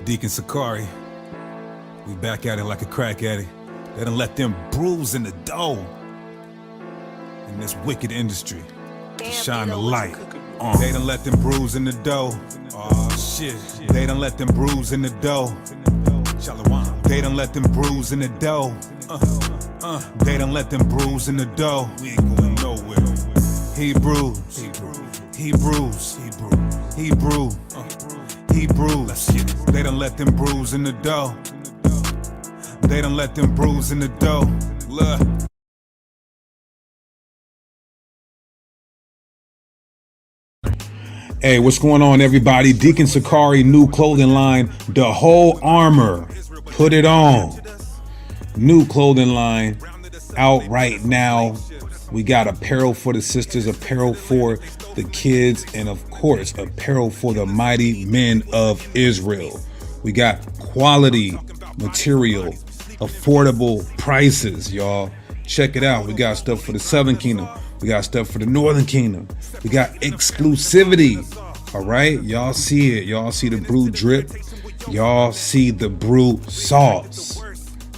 Deacon Sakari, we back at it like a crack addict. They done let them bruise in the dough in this wicked industry to shine the light. They done let them bruise in the dough. Oh shit. They done let them bruise in the dough. They done let them bruise in the dough. They done let them bruise in the dough. We ain't going nowhere. Hebrews. They done let them bruise in the dough. They done let them bruise in the dough. Look. Hey, what's going on, everybody? Deacon Sakari, new clothing line, The Whole Armor. Put it on. New clothing line out right now. We got apparel for the sisters, apparel for the kids, and of course, apparel for the mighty men of Israel. We got quality material, affordable prices, y'all. Check it out. We got stuff for the Southern Kingdom. We got stuff for the Northern Kingdom. We got exclusivity. All right, y'all see it. Y'all see the brew drip. Y'all see the brew sauce.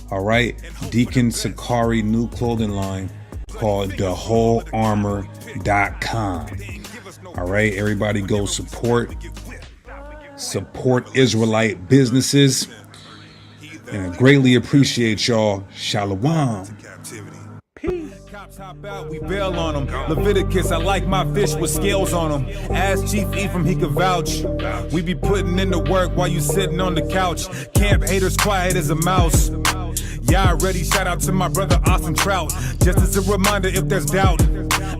All right, Deacon Sakari new clothing line called thewholearmor.com. All right, everybody go support Israelite businesses, and I greatly appreciate y'all. Shalom. Cops hop out, we bail on them. Leviticus, I like my fish with scales on them. Ask Chief Ephraim, he could vouch. We be putting in the work while you sitting on the couch. Camp haters quiet as a mouse. Y'all ready? Shout out to my brother Austin Trout. Just as a reminder, if there's doubt,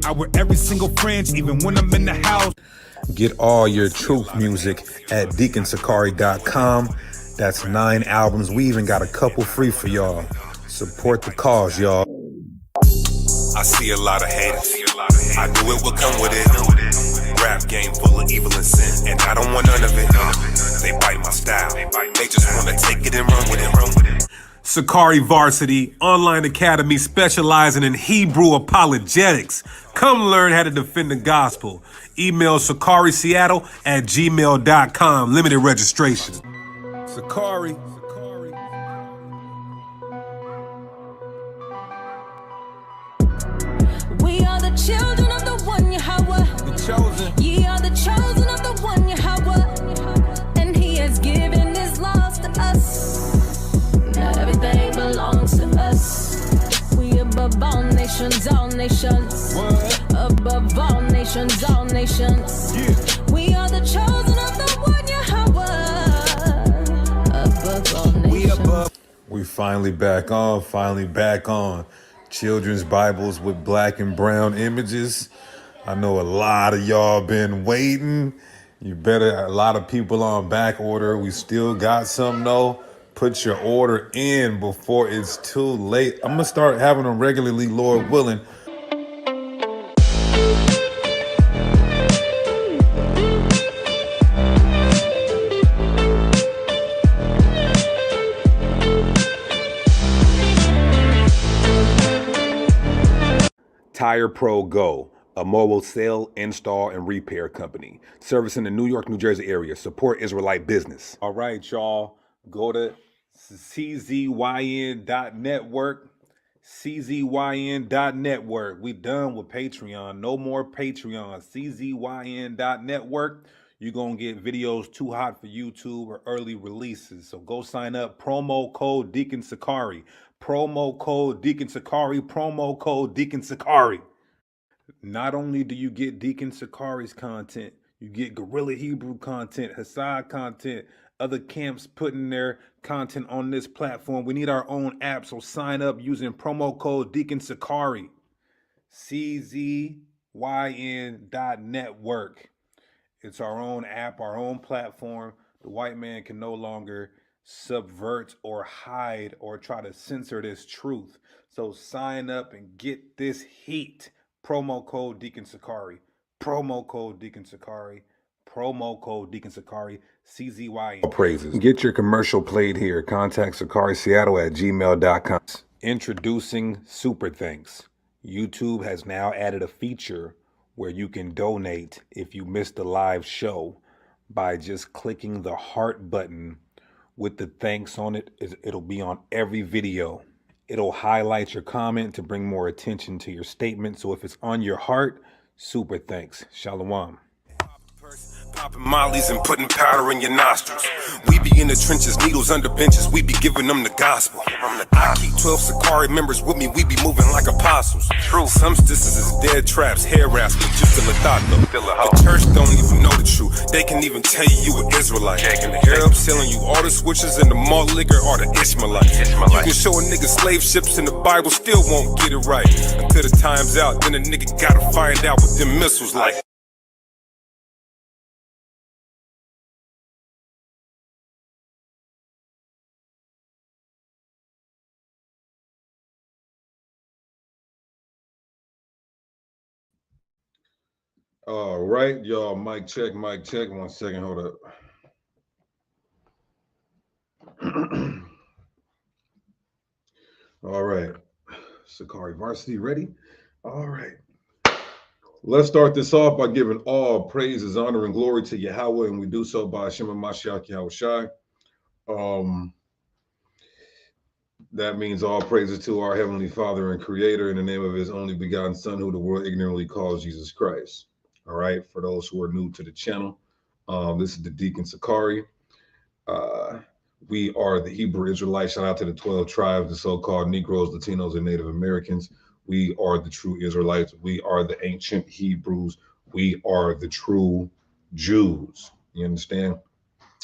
I wear every single fringe, even when I'm in the house. Get all your truth music at deaconsakari.com. That's 9 albums. We even got a couple free for y'all. Support the cause, y'all. I see a lot of haters. I knew it would come with it. Rap game full of evil and sin, and I don't want none of it. They bite my style. They just want to take it and run with it. Sakari Varsity Online Academy, specializing in Hebrew apologetics. Come learn how to defend the gospel. Email sakariseattle@gmail.com. Limited registration. Sakari. We are the children of the one Yahweh. The chosen. Ye are the chosen of the one Yahweh. And he has given his laws to us. Not everything belongs to us. We above all nations, all nations. What? Above all nations, all nations. Yeah. We are the chosen of the one Yahweh. Above all nations. We finally back on. Children's Bibles with black and brown images. I know a lot of y'all been waiting. A lot of people on back order. We still got some though. Put your order in before it's too late. I'm gonna start having them regularly, Lord willing. Tire Pro Go, a mobile sale, install, and repair company. Servicing the New York, New Jersey area. Support Israelite business. All right, y'all. Go to czyn.network. czyn.network. We done with Patreon. No more Patreon. czyn.network. You're going to get videos too hot for YouTube or early releases. So go sign up. Promo code Deacon Sakari. Promo code Deacon Sakari. Promo code Deacon Sakari. Not only do you get Deacon Sakari's content, you get Guerrilla Hebrew content, Hassad content, other camps putting their content on this platform. We need our own app, so sign up using promo code Deacon Sakari. czyn.network. It's our own app, our own platform. The white man can no longer subvert or hide or try to censor this truth. So sign up and get this heat. Promo code Deacon Sakari. Promo code Deacon Sakari. Promo code Deacon Sakari. CZYN. Praises. Get your commercial played here. Contact SakariSeattle@gmail.com. Introducing Super Thanks. YouTube has now added a feature where you can donate if you missed the live show by just clicking the heart button with the thanks on it. It'll be on every video. It'll highlight your comment to bring more attention to your statement. So if it's on your heart, super thanks. Shalom. Popping mollies and putting powder in your nostrils. We be in the trenches, needles under benches. We be giving them the gospel. I keep 12 Sakari members with me. We be moving like apostles. True. Some stices is dead traps, hair rascals. You still a thought though. The church don't even know the truth. They can even tell you an Israelite. The Arabs selling you all the switches and the malt liquor or the Ishmaelites. You can show a nigga slave ships in the Bible, still won't get it right. Until the time's out, then a nigga gotta find out what them missiles like. All right, y'all. Mic check, mic check. 1 second, hold up. All right. Sakari Varsity ready? All right. Let's start this off by giving all praises, honor, and glory to Yahweh, and we do so by Hashem Mashiach Yahweh Shai. That means all praises to our Heavenly Father and Creator in the name of His only begotten Son, who the world ignorantly calls Jesus Christ. All right, for those who are new to the channel, this is the Deacon Sakari. We are the Hebrew Israelites. Shout out to the 12 tribes, the so-called Negroes, Latinos, and Native Americans. We are the true Israelites. We are the ancient Hebrews. We are the true Jews. You understand?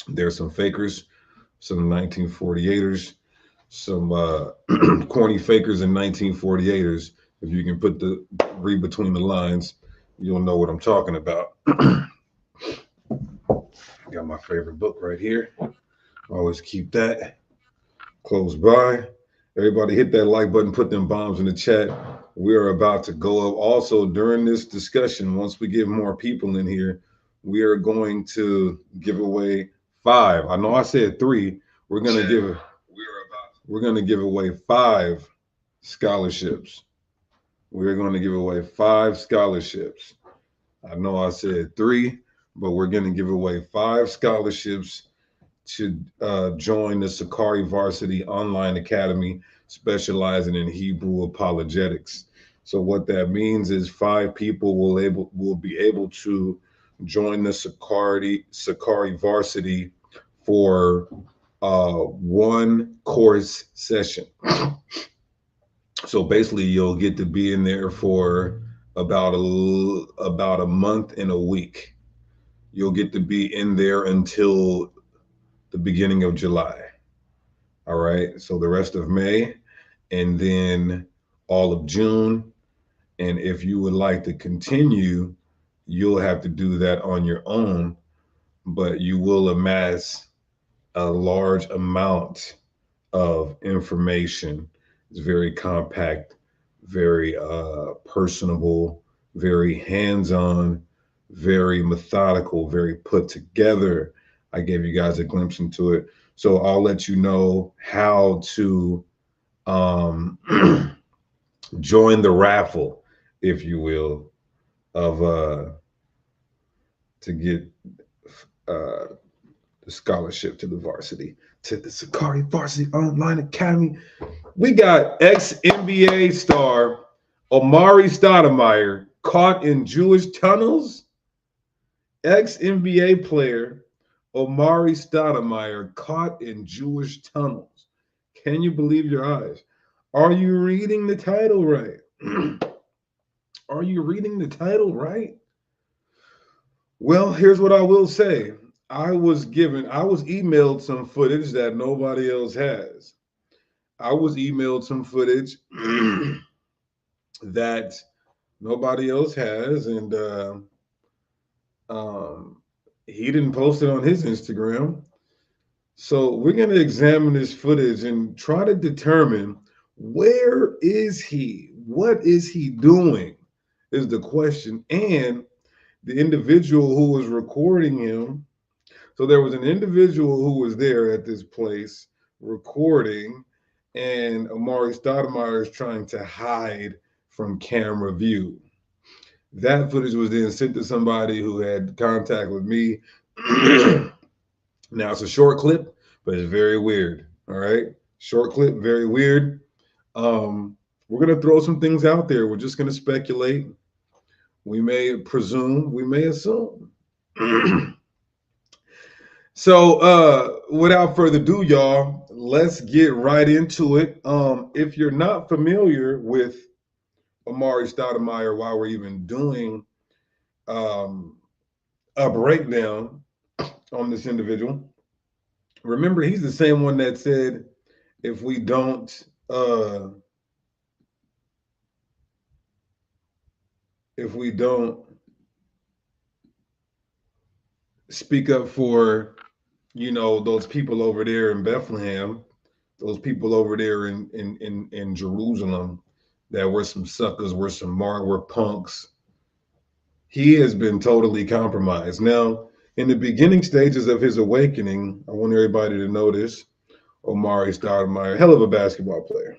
There's some fakers, some 1948ers, some corny fakers and 1948ers. If you can read between the lines, you'll know what I'm talking about. Got my favorite book right here. Always keep that close by. Everybody hit that like button, put them bombs in the chat. We're about to go up. Also, during this discussion, once we get more people in here, we are going to give away 5. I know I said 3. We're going to give away 5 scholarships. We're going to give away 5 scholarships. I know I said 3, but we're going to give away 5 scholarships to join the Sakari Varsity Online Academy, specializing in Hebrew apologetics. So what that means is 5 people will be able to join the Sakari Varsity for 1 course session. So basically, you'll get to be in there for about a month and a week. You'll get to be in there until the beginning of July. All right. So the rest of May and then all of June. And if you would like to continue, you'll have to do that on your own, but you will amass a large amount of information. It's very compact, very personable, very hands-on, very methodical, very put together. I gave you guys a glimpse into it. So I'll let you know how to join the raffle, if you will, of to get the scholarship to the varsity, to the Sakari Varsity Online Academy. We got ex-NBA star Amare Stoudemire caught in Jewish tunnels. Ex-NBA player Amare Stoudemire caught in Jewish tunnels. Can you believe your eyes? Are you reading the title right? Are you reading the title right? Well, here's what I will say. I was emailed some footage that nobody else has. I was emailed some footage that nobody else has, and he didn't post it on his Instagram. So we're going to examine this footage and try to determine, where is he? What is he doing is the question. And the individual who was recording him, so there was an individual who was there at this place recording, and Amare Stoudemire is trying to hide from camera view. That footage was then sent to somebody who had contact with me. Now, it's a short clip, but it's very weird. All right, short clip, very weird. We're gonna throw some things out there. We're just gonna speculate. We may presume. We may assume. So, without further ado, y'all, let's get right into it. If you're not familiar with Amare Stoudemire, why we're even doing a breakdown on this individual, remember he's the same one that said if we don't speak up for, you know, those people over there in Bethlehem, those people over there in Jerusalem, that were some suckers, were punks. He has been totally compromised. Now, in the beginning stages of his awakening, I want everybody to know this. Amare Stoudemire, hell of a basketball player.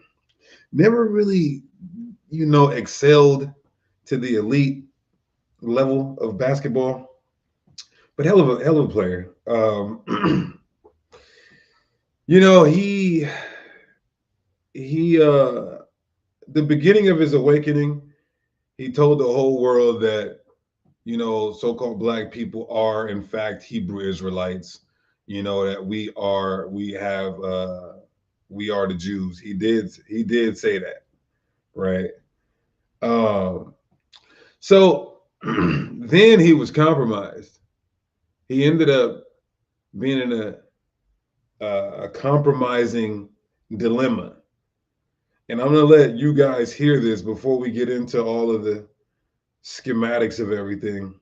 Never really, you know, excelled to the elite level of basketball, but hell of a player. You know, the beginning of his awakening, he told the whole world that, you know, so-called black people are in fact Hebrew Israelites. You know, that we are the Jews. He did say that, right? So then he was compromised. He ended up being in a compromising dilemma. And I'm going to let you guys hear this before we get into all of the schematics of everything.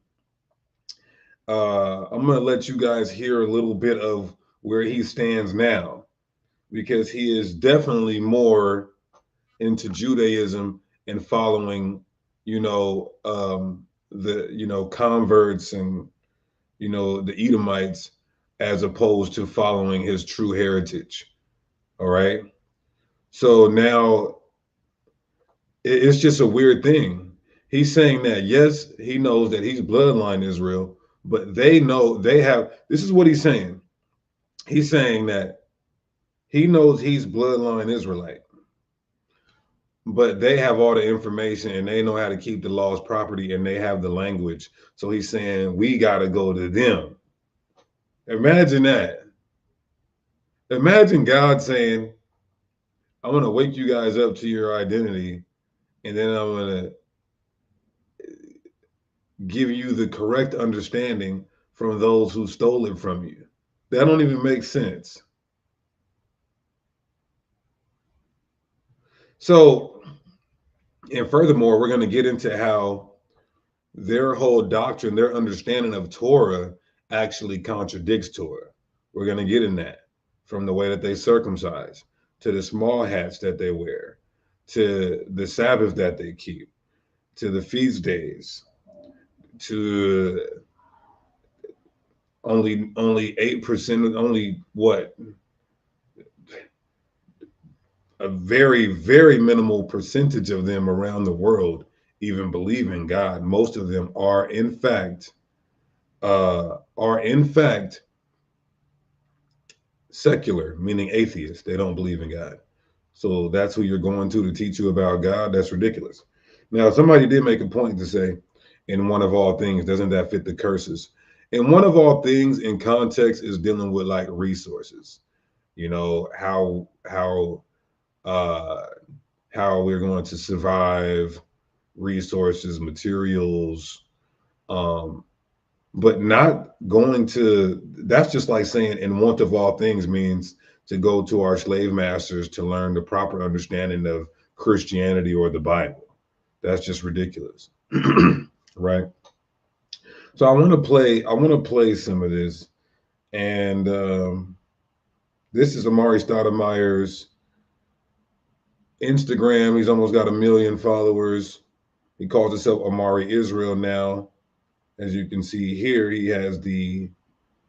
I'm going to let you guys hear a little bit of where he stands now, because he is definitely more into Judaism and following, you know, the, you know, converts and, you know, the Edomites, as opposed to following his true heritage. All right. So now it's just a weird thing. He's saying that, yes, he knows that he's bloodline Israel, but they know they have, this is what he's saying. He's saying that he knows he's bloodline Israelite, but they have all the information and they know how to keep the law's property and they have the language. So he's saying, we got to go to them. Imagine that. Imagine God saying, I'm going to wake you guys up to your identity, and then I'm going to give you the correct understanding from those who stole it from you. That don't even make sense. So, and furthermore, we're going to get into how their whole doctrine, their understanding of Torah actually contradicts Torah. We're going to get in that, from the way that they circumcise, to the small hats that they wear, to the Sabbath that they keep, to the feast days, to only 8%, only what? A very, very minimal percentage of them around the world even believe in God. Most of them are in fact secular, meaning atheists. They don't believe in God. So that's who you're going to teach you about God. That's ridiculous. Now, somebody did make a point to say, in one of all things, doesn't that fit the curses? And one of all things in context is dealing with like resources. You know, how we're going to survive, resources, materials, but not going to, that's just like saying in want of all things means to go to our slave masters to learn the proper understanding of Christianity or the Bible. That's just ridiculous. Right? So I want to play some of this. And this is Amare Stoudemire's Instagram. He's almost got 1 million followers. He calls himself Amare Israel now. As you can see here, he has the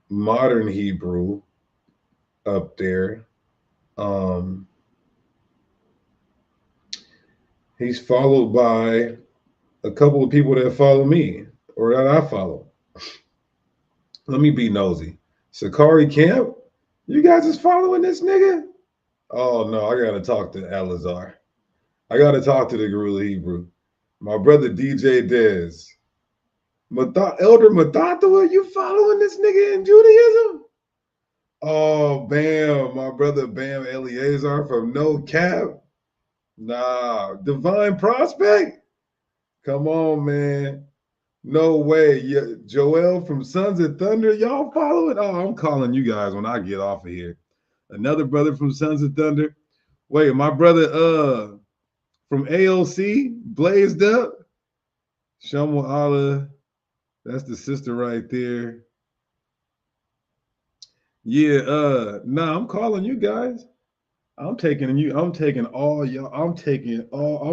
modern Hebrew up there. He's followed by a couple of people that follow me or that I follow. Let me be nosy. Sakari Camp, You guys is following this nigga? Oh no, I gotta talk to Alazar. I gotta talk to the Gorilla Hebrew. My brother DJ Dez. Elder Mathatha, you following this nigga in Judaism? Oh, Bam, my brother Bam Eleazar from No Cap. Nah, Divine Prospect. Come on, man. No way. Yeah, Joel from Sons of Thunder. Y'all following? Oh, I'm calling you guys when I get off of here. Another brother from Sons of Thunder. Wait, my brother from AOC, Blazed Up. Shamu Allah. That's the sister right there. Yeah, nah, I'm calling you guys. I'm taking all y'all, I'm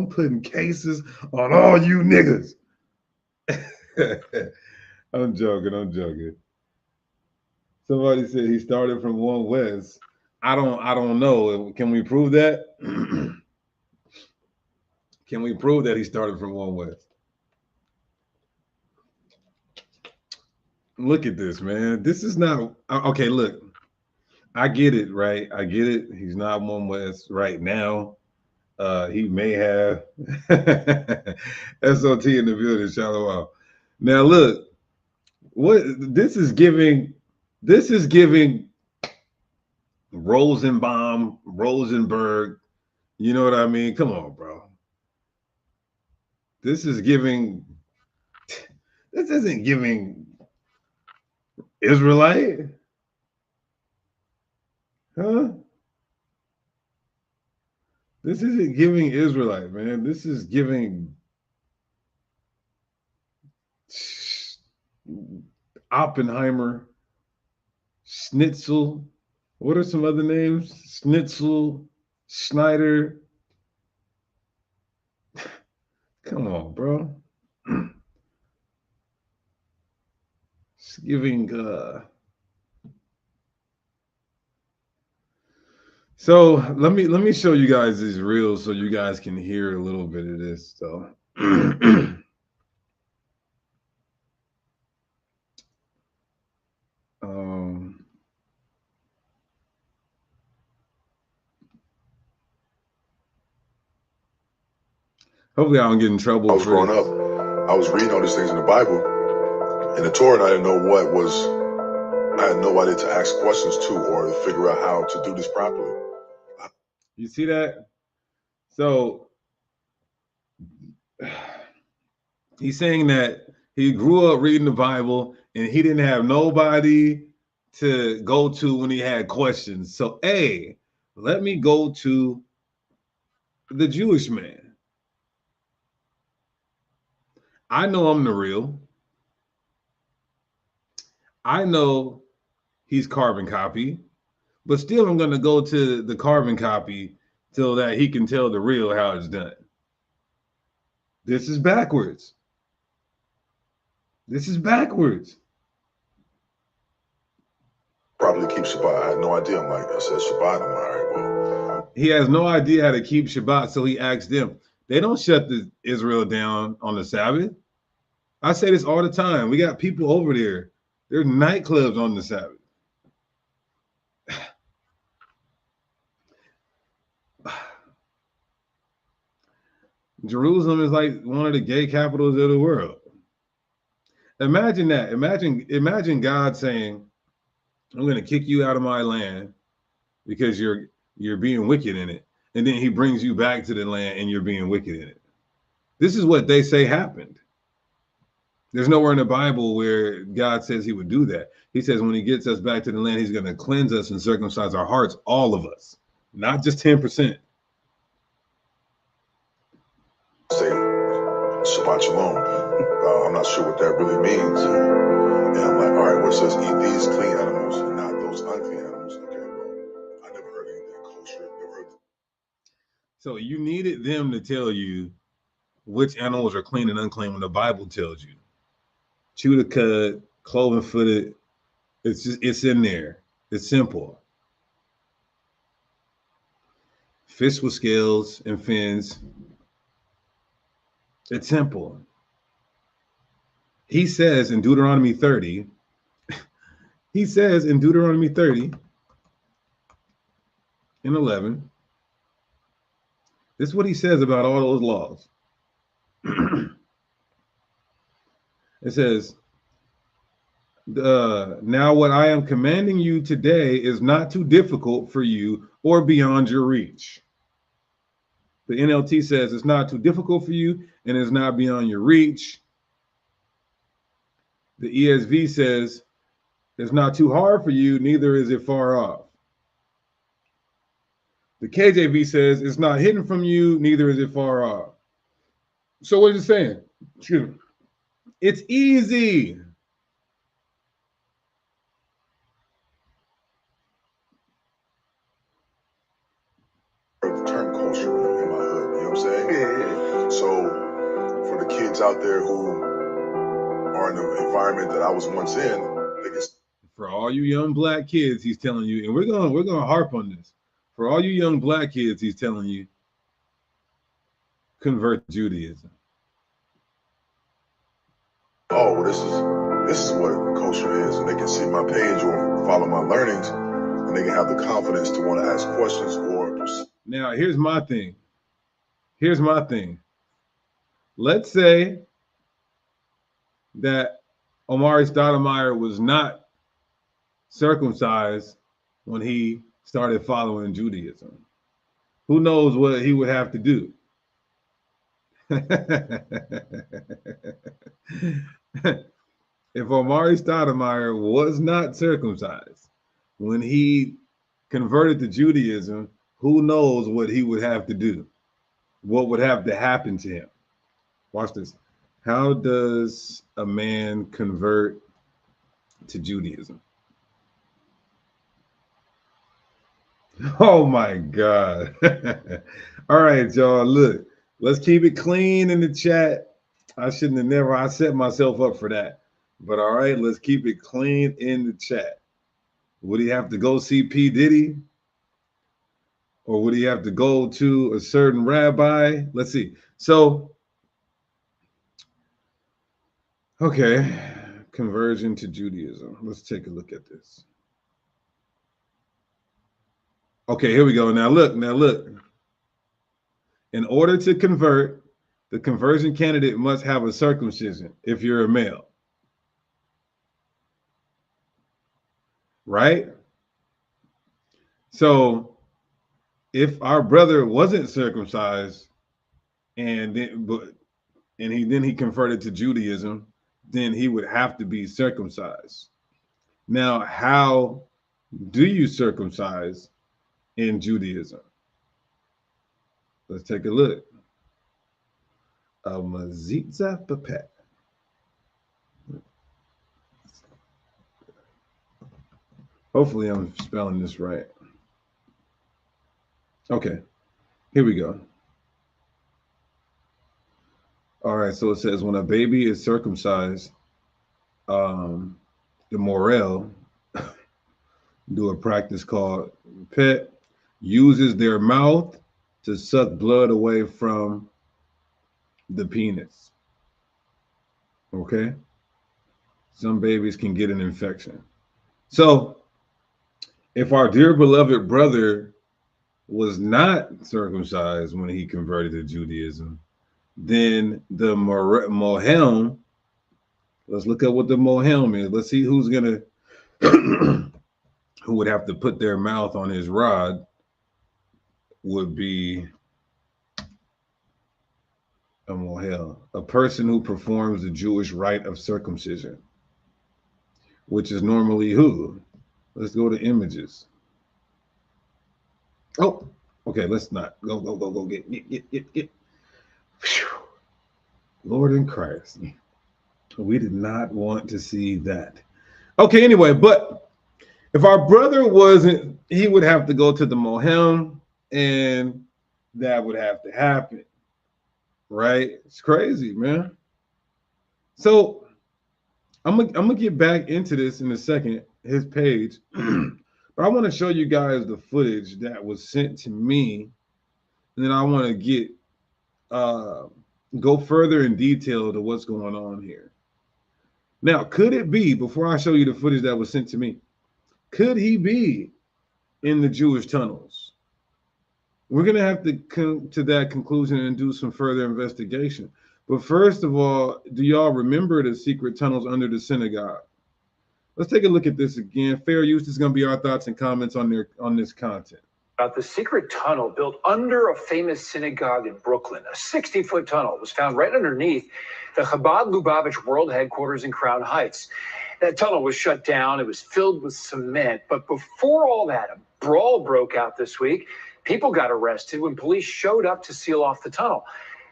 putting cases on all you niggas. I'm joking. Somebody said he started from One West. I don't know. Can we prove that? Can we prove that he started from One West? Look at this, man. This is not okay. Look, I get it, right? I get it. He's not One West right now. He may have SOT in the building, shalom. Now look, what this is giving Rosenberg. You know what I mean? Come on, bro. This isn't giving Israelite. Huh? This isn't giving Israelite, man. This is giving Oppenheimer, Schnitzel. What are some other names? Schnitzel, Schneider. Come on, bro. It's giving so let me show you guys these reels so you guys can hear a little bit of this. So hopefully I don't get in trouble. I was growing up, I was reading all these things in the Bible, in the Torah, and I didn't know what was. I had nobody to ask questions to or to figure out how to do this properly. You see that? So he's saying that he grew up reading the Bible and he didn't have nobody to go to when he had questions. So, hey, let me go to the Jewish man. I know I'm the real. I know he's carbon copy, but still I'm going to go to the carbon copy so that he can tell the real how it's done. This is backwards. This is backwards. Probably keep Shabbat. I had no idea. I said Shabbat. I'm like, all right, well. He has no idea how to keep Shabbat, so he asked them. They don't shut Israel down on the Sabbath. I say this all the time. We got people over there. There's nightclubs on the Sabbath. Jerusalem is like one of the gay capitals of the world. Imagine that. Imagine God saying, I'm going to kick you out of my land because you're being wicked in it. And then he brings you back to the land and you're being wicked in it. This is what they say happened. There's nowhere in the Bible where God says he would do that. He says when he gets us back to the land, he's going to cleanse us and circumcise our hearts, all of us, not just 10%. Say Shabbat Shalom. I'm not sure what that really means. And I'm like, all right, well, it says eat these clean animals and not those unclean animals. Okay, well, I never heard anything kosher. Never heard. So you needed them to tell you which animals are clean and unclean when the Bible tells you. Chew the cud, cloven footed. It's in there. It's simple. Fish with scales and fins. It's simple. He says in Deuteronomy 30, and 11. This is what he says about all those laws. It says, now what I am commanding you today is not too difficult for you or beyond your reach. The NLT says it's not too difficult for you and it's not beyond your reach. The ESV says it's not too hard for you, neither is it far off. The KJV says it's not hidden from you, neither is it far off. So what is it saying? Excuse me. It's easy. The term culture in my hood, you know what I'm saying? Yeah. So for the kids out there who are in the environment that I was once in, they can. For all you young black kids, he's telling you, and we're gonna harp on this. For all you young black kids, he's telling you, convert to Judaism. Oh, well, this is what culture is, and they can see my page or follow my learnings, and they can have the confidence to want to ask questions or. Now, here's my thing. Here's my thing. Let's say that Amare Stoudemire was not circumcised when he started following Judaism. Who knows what he would have to do? If Amare Stoudemire was not circumcised when he converted to Judaism, who knows what he would have to do? What would have to happen to him? Watch this. How does a man convert to Judaism? Oh my God. All right, y'all. Look, let's keep it clean in the chat. I set myself up for that. But all right, let's keep it clean in the chat. Would he have to go see P. Diddy? Or would he have to go to a certain rabbi? Let's see. So, okay, conversion to Judaism. Let's take a look at this. Okay, here we go. Now look. In order to convert, the conversion candidate must have a circumcision if you're a male. Right? So if our brother wasn't circumcised and he converted to Judaism, then he would have to be circumcised. Now, how do you circumcise in Judaism? Let's take a look. Mazitza Papet. Hopefully I'm spelling this right. Okay, here we go. All right, so it says when a baby is circumcised, the Morel do a practice called pet, uses their mouth to suck blood away from the penis. Okay? Some babies can get an infection. So if our dear beloved brother was not circumcised when he converted to Judaism, then the Mohelm, let's look at what the Mohelm is. Let's see who's gonna who would have to put their mouth on his rod would be a Mohel, a person who performs the Jewish rite of circumcision, which is normally who? Let's go to images. Oh, okay, let's not. Go, get. Whew. Lord in Christ. We did not want to see that. Okay, anyway, but if our brother wasn't, he would have to go to the Mohelm, and that would have to happen. Right? It's crazy, man. So I'm gonna get back into this in a second, his page. But I want to show you guys the footage that was sent to me, and then I want to get go further in detail to what's going on here. Now, could it be, before I show you the footage that was sent to me, could he be in the Jewish tunnels? We're going to have to come to that conclusion and do some further investigation. But first of all, do y'all remember the secret tunnels under the synagogue? Let's take a look at this again. Fair use is going to be our thoughts and comments on this content. About the secret tunnel built under a famous synagogue in Brooklyn. A 60-foot tunnel was found right underneath the Chabad Lubavitch World Headquarters in Crown Heights. That tunnel was shut down. It was filled with cement. But before all that, a brawl broke out this week. People got arrested when police showed up to seal off the tunnel.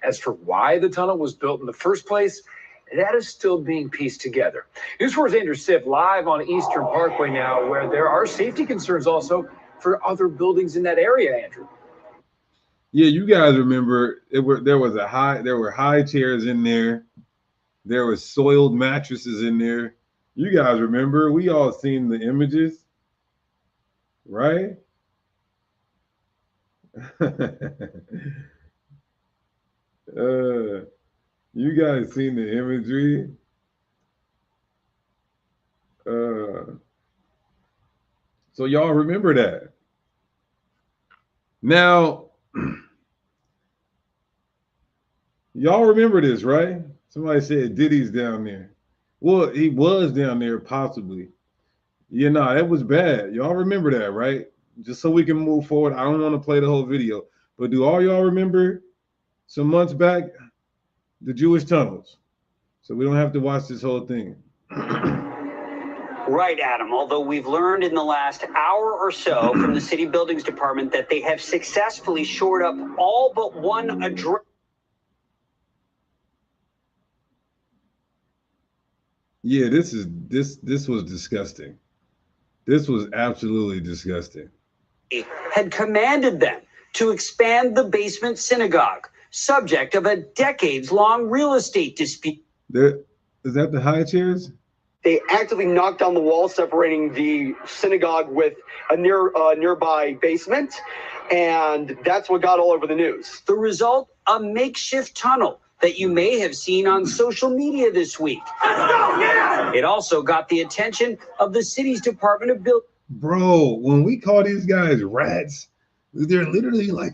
As for why the tunnel was built in the first place, that is still being pieced together. News 4's Andrew Sipp live on Eastern Parkway now, where there are safety concerns also for other buildings in that area, Andrew. Yeah, you guys remember there were high chairs in there. There were soiled mattresses in there. You guys remember? We all seen the images, right? You guys seen the imagery? So y'all remember that. Now, y'all remember this, right? Somebody said Diddy's down there. Well, he was down there possibly. Yeah, no, that was bad. Y'all remember that, right? Just so we can move forward. I don't want to play the whole video, but do all y'all remember some months back the Jewish tunnels? So we don't have to watch this whole thing. Right, Adam. Although we've learned in the last hour or so from the city buildings department that they have successfully shored up all but one address. Yeah, this was disgusting. This was absolutely disgusting. Had commanded them to expand the basement synagogue, subject of a decades-long real estate dispute. Is that the high chairs? They actively knocked down the wall separating the synagogue with a nearby basement, and that's what got all over the news. The result, a makeshift tunnel that you may have seen on social media this week. Let's go, yeah! It also got the attention of the city's Department of Buildings. Bro, when we call these guys rats, they're literally like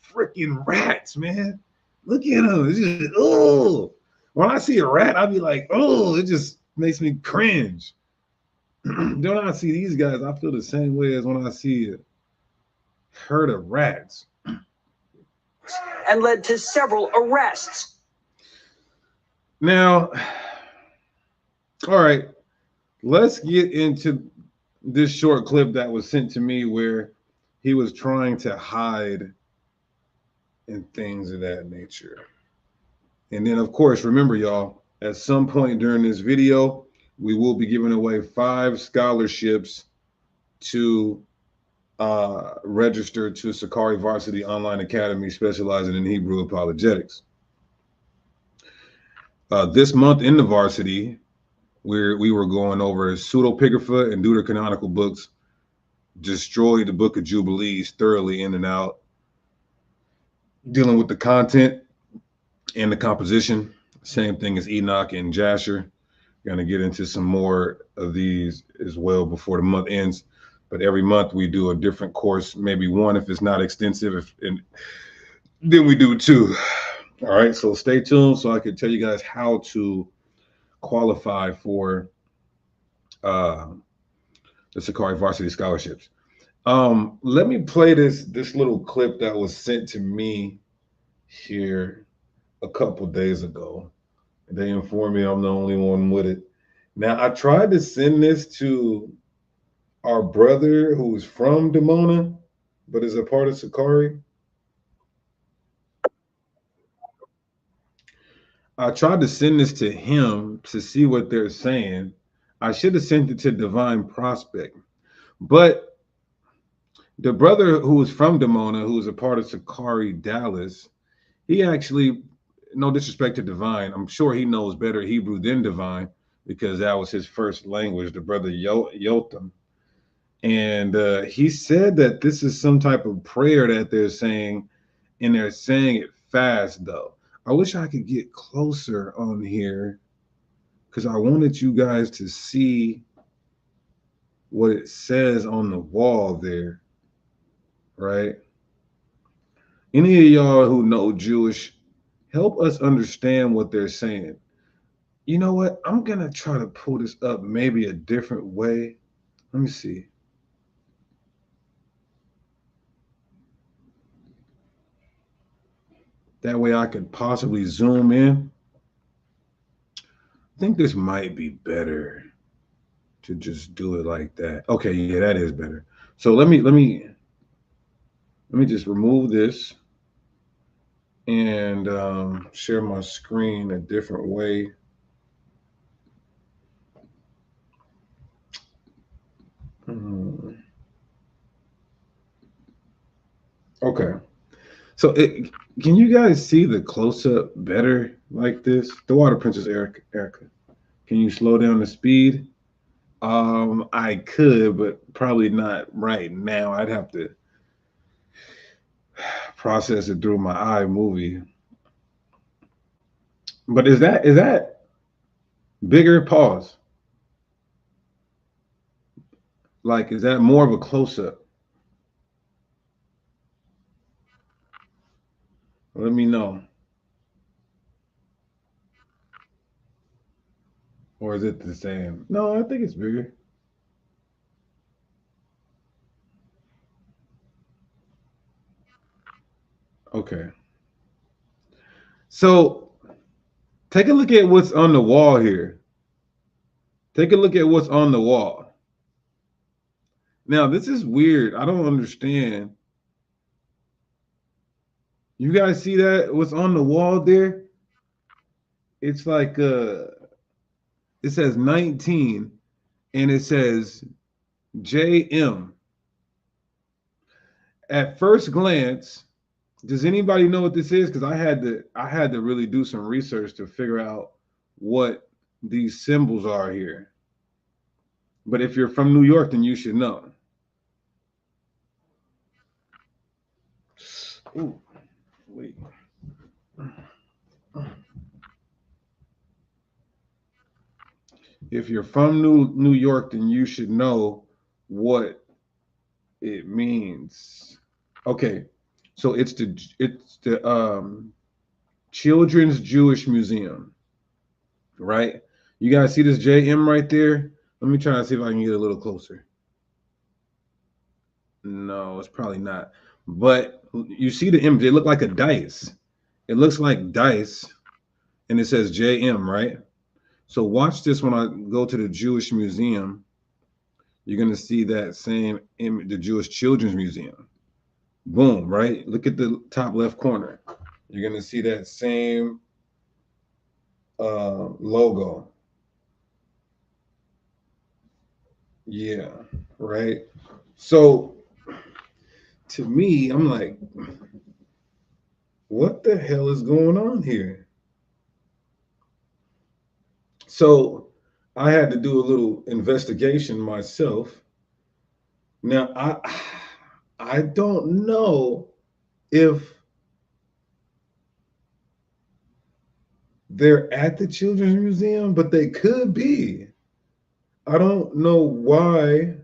freaking rats, man. Look at them. It's just, oh. When I see a rat, I'll be like, oh, it just makes me cringe. Don't I see these guys, I feel the same way as when I see a herd of rats. And led to several arrests. Now, all right, let's get into this short clip that was sent to me where he was trying to hide and things of that nature. And then, of course, remember, y'all, at some point during this video, we will be giving away 5 scholarships to register to Sakari Varsity Online Academy, specializing in Hebrew apologetics. This month in the varsity, we were going over pseudepigrapha and deuterocanonical books, destroyed the book of Jubilees thoroughly in and out, dealing with the content and the composition. Same thing as Enoch and Jasher. Going to get into some more of these as well before the month ends. But every month we do a different course, maybe one if it's not extensive, and then we do 2. All right, so stay tuned so I can tell you guys how to qualify for the Sakari Varsity Scholarships. Let me play this little clip that was sent to me here a couple days ago. They informed me I'm the only one with it. Now, I tried to send this to our brother who's from Dimona, but is a part of Sakari. I tried to send this to him to see what they're saying. I should have sent it to Divine Prospect. But the brother who is from Dimona, who is a part of Sakari Dallas, he actually, no disrespect to Divine, I'm sure he knows better Hebrew than Divine because that was his first language, the brother Yotam. And he said that this is some type of prayer that they're saying, and they're saying it fast, though. I wish I could get closer on here because I wanted you guys to see what it says on the wall there, right? Any of y'all who know Jewish, help us understand what they're saying. You know what? I'm gonna try to pull this up maybe a different way. Let me see. That way I could possibly zoom in. I think this might be better to just do it like that. Okay, yeah, that is better. So let me just remove this and share my screen a different way. Okay. So can you guys see the close up better like this? The Water Princess Erica. Can you slow down the speed? I could, but probably not right now. I'd have to process it through my iMovie. But is that bigger? Pause. Like, is that more of a close up? Let me know. Or is it the same? No, I think it's bigger. Okay. So take a look at what's on the wall here. Take a look at what's on the wall. Now, this is weird. I don't understand. You guys see that? What's on the wall there? It's like it says 19 and it says JM. At first glance, does anybody know what this is? Because I had to really do some research to figure out what these symbols are here. But if you're from New York, then you should know. Ooh, wait. If you're from New York, then you should know what it means. Okay, so it's the Children's Jewish Museum, right? You guys see this JM right there? Let me try to see if I can get a little closer. No, it's probably not. But you see the image, it looked like a dice. It looks like dice, and it says JM, right? So watch this when I go to the Jewish Museum. You're gonna see that same image, the Jewish Children's Museum. Boom, right? Look at the top left corner. You're gonna see that same logo. Yeah, right. So to me, I'm like, what the hell is going on here? So I had to do a little investigation myself. Now I don't know if they're at the Children's Museum, but they could be. I don't know why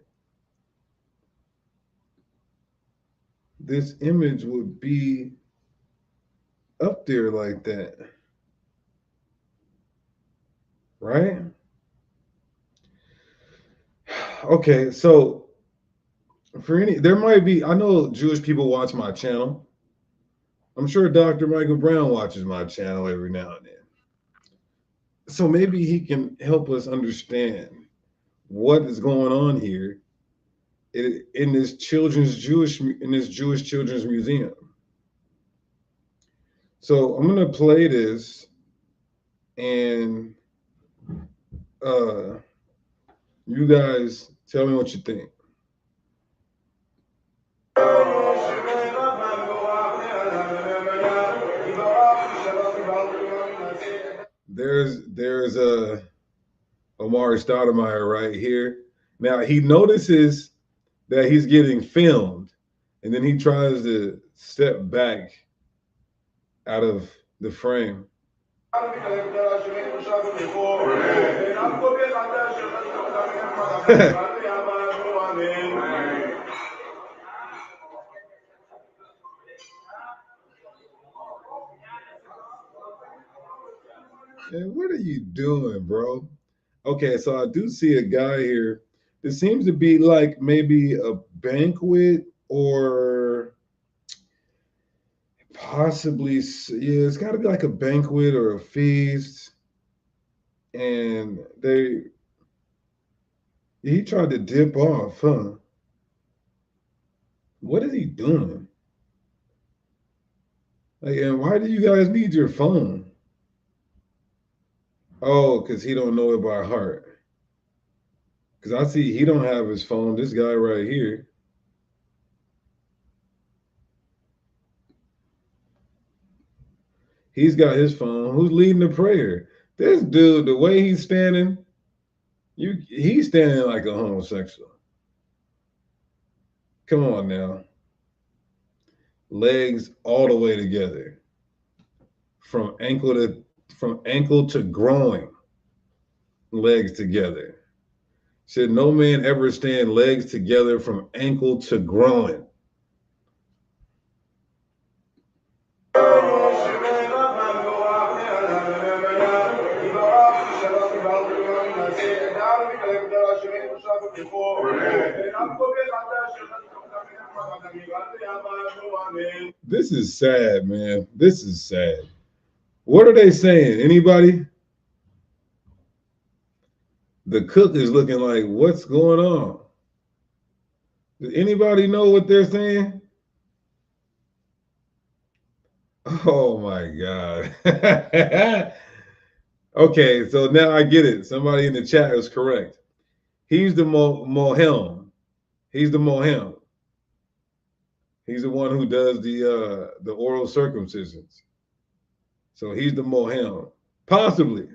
this image would be up there like that. Right? Okay, so there might be, I know Jewish people watch my channel. I'm sure Dr. Michael Brown watches my channel every now and then. So maybe he can help us understand what is going on here in this Jewish Children's Museum. So I'm gonna play this, and you guys tell me what you think. There's a Amare Stoudemire right here. Now he notices that he's getting filmed, and then he tries to step back out of the frame. And what are you doing, bro? Okay, so I do see a guy here. There seems to be like maybe a banquet or possibly, yeah, it's got to be like a banquet or a feast. And he tried to dip off, huh? What is he doing? Like, and why do you guys need your phone? Oh, because he don't know it by heart. Because I see he don't have his phone. This guy right here. He's got his phone. Who's leading the prayer? This dude, the way he's standing, he's standing like a homosexual. Come on now. Legs all the way together. From ankle to groin. Legs together. Should no man ever stand legs together from ankle to groin? This is sad, man. This is sad. What are they saying? Anybody? The cook is looking like, what's going on? Does anybody know what they're saying? Oh my God. Okay, so now I get it. Somebody in the chat is correct. He's the Mohem. He's the Mohem. He's the one who does the oral circumcisions. So he's the Mohem. Possibly.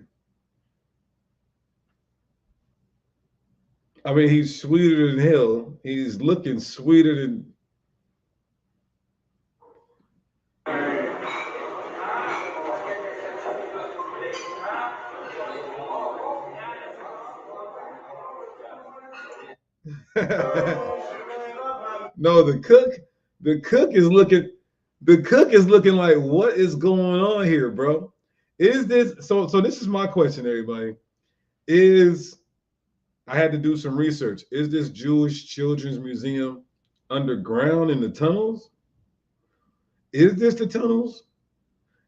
I mean, he's sweeter than hell. He's looking sweeter than. No, the cook is looking like, what is going on here, bro? Is this so this is my question, everybody. I had to do some research. Is this Jewish Children's Museum underground in the tunnels? Is this the tunnels?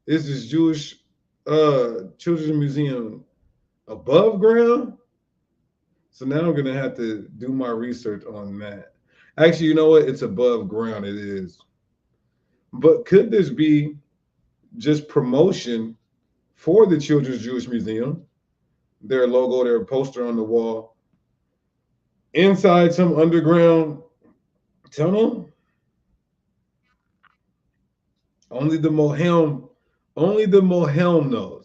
Is this Jewish Children's Museum above ground? So now I'm gonna have to do my research on that. Actually, you know what? It's above ground. It is. But could this be just promotion for the Children's Jewish Museum? Their logo, their poster on the wall, inside some underground tunnel? Only the Mohem knows.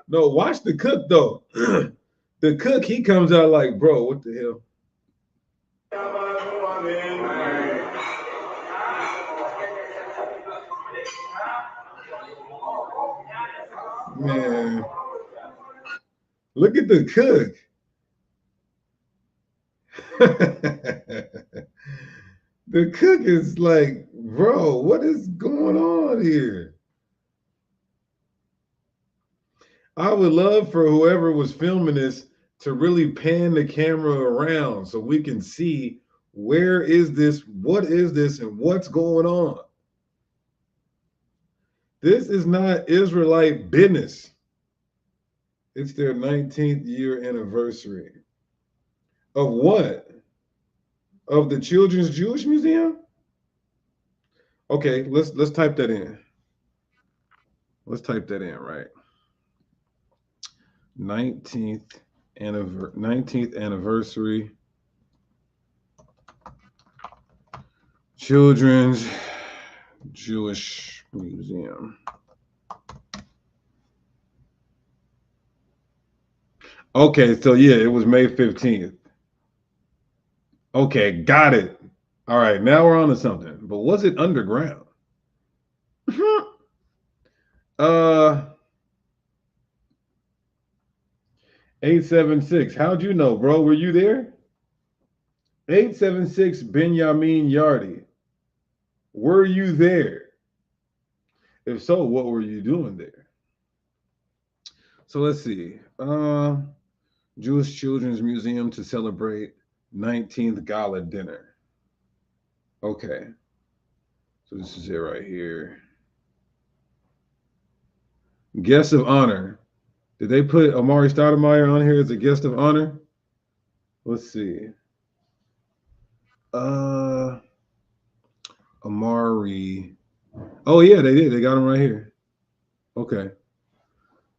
No, watch the cook though. The cook, he comes out like, bro, what the hell? Man, look at the cook. The cook is like, bro, what is going on here? I would love for whoever was filming this to really pan the camera around so we can see where is this, what is this, and what's going on. This is not Israelite business. It's their 19th year anniversary. Of what? Of the Children's Jewish Museum? Okay, let's type that in. Let's type that in, right? 19th anniversary Children's Jewish Museum. Okay, so yeah, it was May 15th. Okay, got it. All right, now we're on to something. But was it underground? 876. How'd you know, bro? Were you there? 876 Benjamin Yardi. Were you there? If so, what were you doing there? So let's see. Jewish Children's Museum to celebrate 19th Gala Dinner. Okay. So this is it right here. Guest of honor. Did they put Amare Stoudemire on here as a guest of honor? Let's see. Amare. Oh yeah, they did. They got him right here. Okay.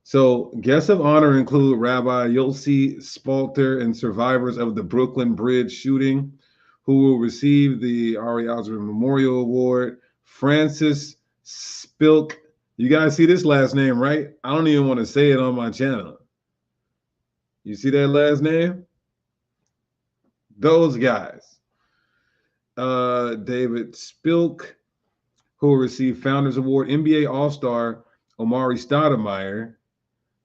So guests of honor include Rabbi Yossi Spalter and survivors of the Brooklyn Bridge shooting, who will receive the Ari Osborne Memorial Award. Francis Spilk. You guys see this last name, right? I don't even want to say it on my channel. You see that last name? Those guys. David Spilk, who will receive Founders Award. NBA All-Star Amare Stoudemire.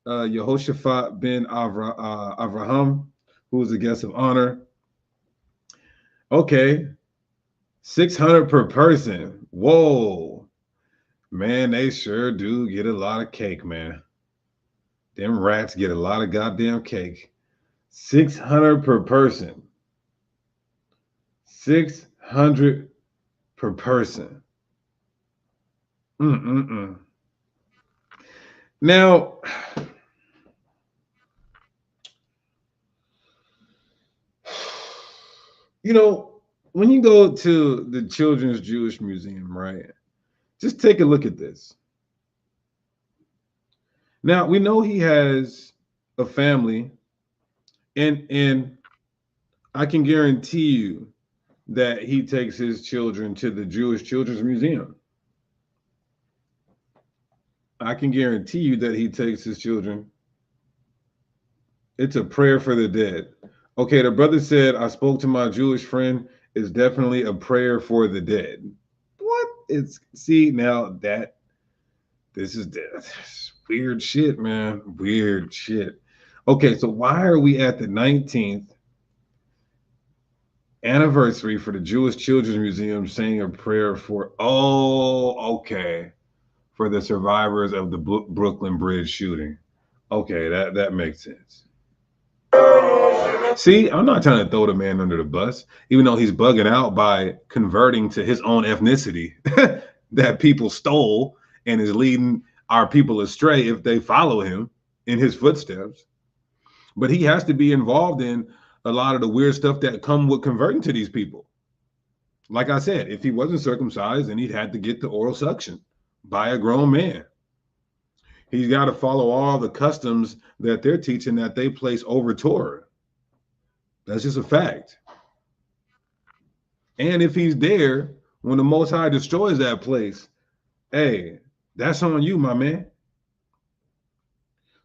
Yehoshaphat ben Avraham, who is a guest of honor. Okay. 600 per person. Whoa. Man, they sure do get a lot of cake, man. Them rats get a lot of goddamn cake. 600 per person. 600 per person. Now, you know, when you go to the Children's Jewish Museum, right? Just take a look at this. Now, we know he has a family, and I can guarantee you that he takes his children to the Jewish Children's Museum. I can guarantee you that he takes his children. It's a prayer for the dead. Okay, the brother said, I spoke to my Jewish friend. It's definitely a prayer for the dead. What? See, now this is weird shit, man. Weird shit. Okay, so why are we at the 19th anniversary for the Jewish Children's Museum saying a prayer for, okay, for the survivors of the Brooklyn Bridge shooting? Okay, that makes sense. See, I'm not trying to throw the man under the bus, even though he's bugging out by converting to his own ethnicity that people stole and is leading our people astray if they follow him in his footsteps. But he has to be involved in a lot of the weird stuff that come with converting to these people. Like I said, if he wasn't circumcised, then he'd had to get the oral suction by a grown man. He's got to follow all the customs that they're teaching that they place over Torah. That's just a fact. And if he's there when the Most High destroys that place, hey, that's on you, my man.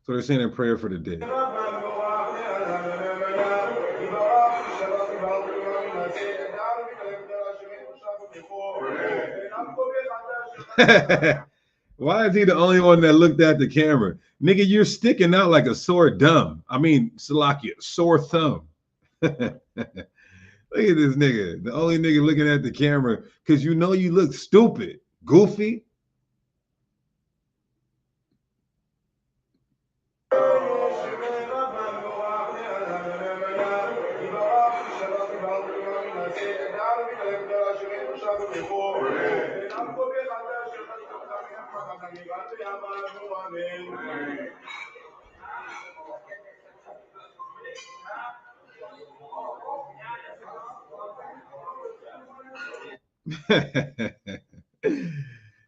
So they're saying a prayer for the dead. Why is he the only one that looked at the camera? Nigga, you're sticking out like a sore thumb. I mean, Salakia, sore thumb. Look at this nigga. The only nigga looking at the camera because you know you look stupid, goofy.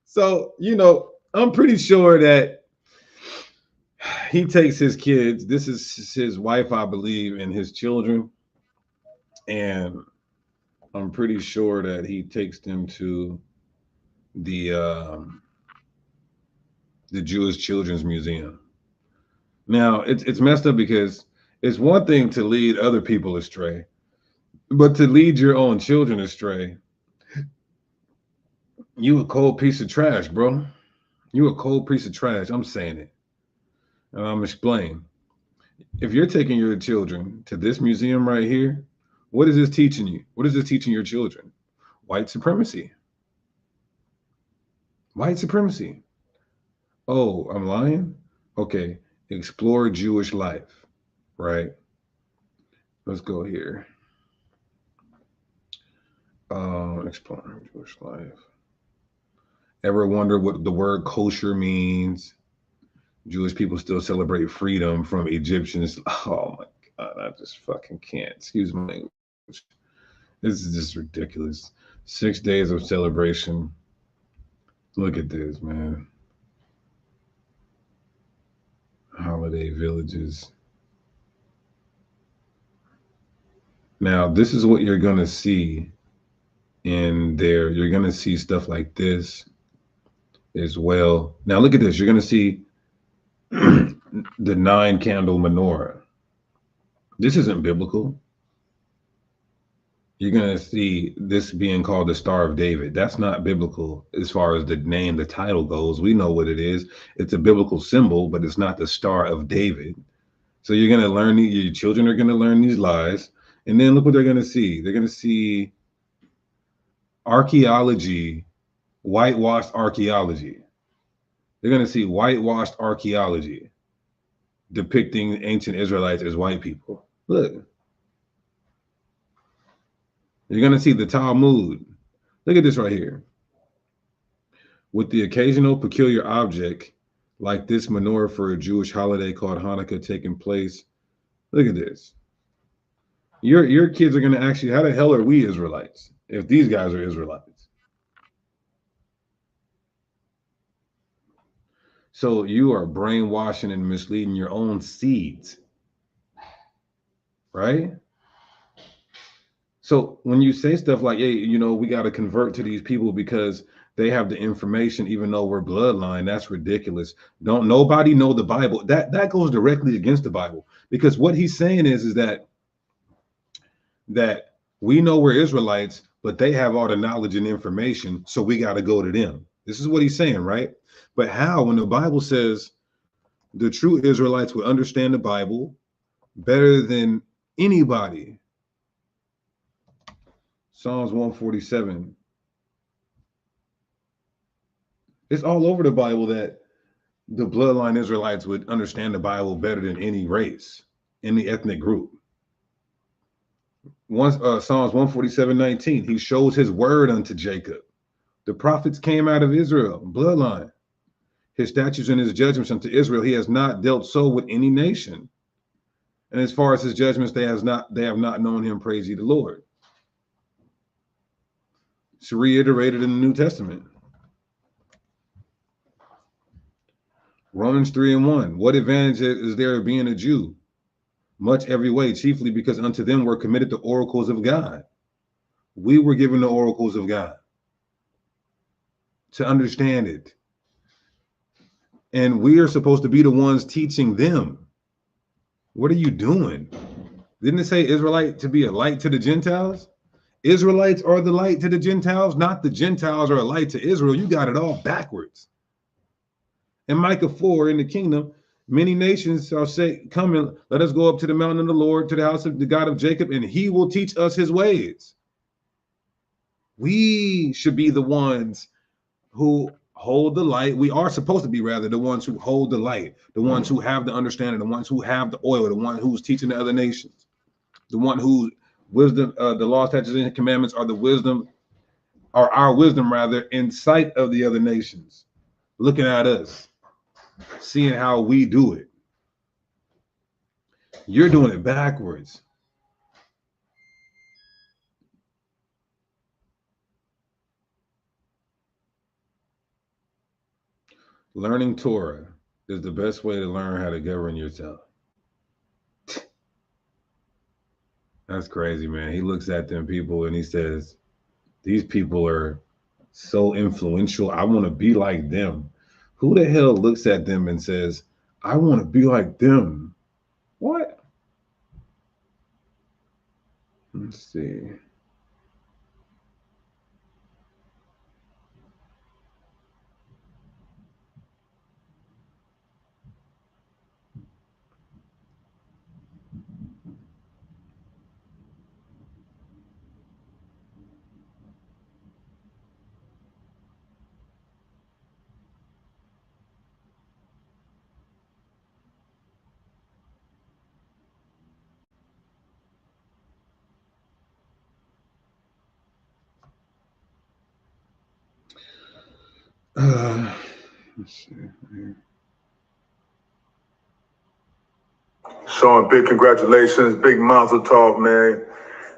So, you know, I'm pretty sure that he takes his kids. This is his wife, I believe, and his children. And I'm pretty sure that he takes them to the Jewish Children's Museum. Now, it's messed up because it's one thing to lead other people astray, but to lead your own children astray, you a cold piece of trash, bro. You a cold piece of trash. I'm saying it. And I'm explaining. If you're taking your children to this museum right here, what is this teaching you? What is this teaching your children? White supremacy. White supremacy. Oh, I'm lying? Okay. Explore Jewish life, right? Let's go here. Explore Jewish life. Ever wonder what the word kosher means? Jewish people still celebrate freedom from Egyptians. Oh my God, I just fucking can't. Excuse my language. This is just ridiculous. 6 days of celebration. Look at this, man. Holiday villages. Now, this is what you're going to see in there. You're going to see stuff like this as well. Now, look at this. You're going to see the 9-candle menorah. This isn't biblical. You're going to see this being called the Star of David. That's not biblical as far as the name, the title goes. We know what it is. It's a biblical symbol, but it's not the Star of David. So you're going to learn, your children are going to learn these lies. And then look what they're going to see. They're going to see archaeology, whitewashed archaeology. They're going to see whitewashed archaeology depicting ancient Israelites as white people. Look. You're going to see the Talmud. Look at this right here. With the occasional peculiar object like this menorah for a Jewish holiday called Hanukkah taking place. Look at this. Your kids are going to actually, how the hell are we Israelites if these guys are Israelites? So you are brainwashing and misleading your own seeds, right? So when you say stuff like, hey, we got to convert to these people because they have the information, even though we're bloodline, that's ridiculous. Don't nobody know the Bible. That goes directly against the Bible, because what he's saying is that we know we're Israelites, but they have all the knowledge and information, so we got to go to them. This is what he's saying, right? But how, when the Bible says the true Israelites would understand the Bible better than anybody? Psalms 147. It's all over the Bible that the bloodline Israelites would understand the Bible better than any race, any ethnic group. Once Psalms 147:19, he shows his word unto Jacob. The prophets came out of Israel, bloodline. His statutes and his judgments unto Israel, he has not dealt so with any nation. And as far as his judgments, they have not known him. Praise ye the Lord. It's reiterated in the New Testament. Romans 3:1. What advantage is there of being a Jew? Much every way, chiefly because unto them were committed the oracles of God. We were given the oracles of God to understand it. And we are supposed to be the ones teaching them. What are you doing? Didn't it say Israelite to be a light to the Gentiles? Israelites are the light to the Gentiles, not the Gentiles are a light to Israel. You got it all backwards. In Micah 4, in the kingdom, many nations shall say, come and let us go up to the mountain of the Lord, to the house of the God of Jacob, and he will teach us his ways. We should be the ones who hold the light. We are supposed to be, rather, the ones who hold the light, the ones who have the understanding, the ones who have the oil, the one who's teaching the other nations, the one who wisdom, the law, statutes, and commandments are the wisdom, are our wisdom, rather, in sight of the other nations, looking at us, seeing how we do it. You're doing it backwards. Learning Torah is the best way to learn how to govern yourself. That's crazy, man. He looks at them people and he says, these people are so influential. I want to be like them. Who the hell looks at them and says, I want to be like them? What? Let's see. Let's see here. Sean, big congratulations, big mazel tov, man.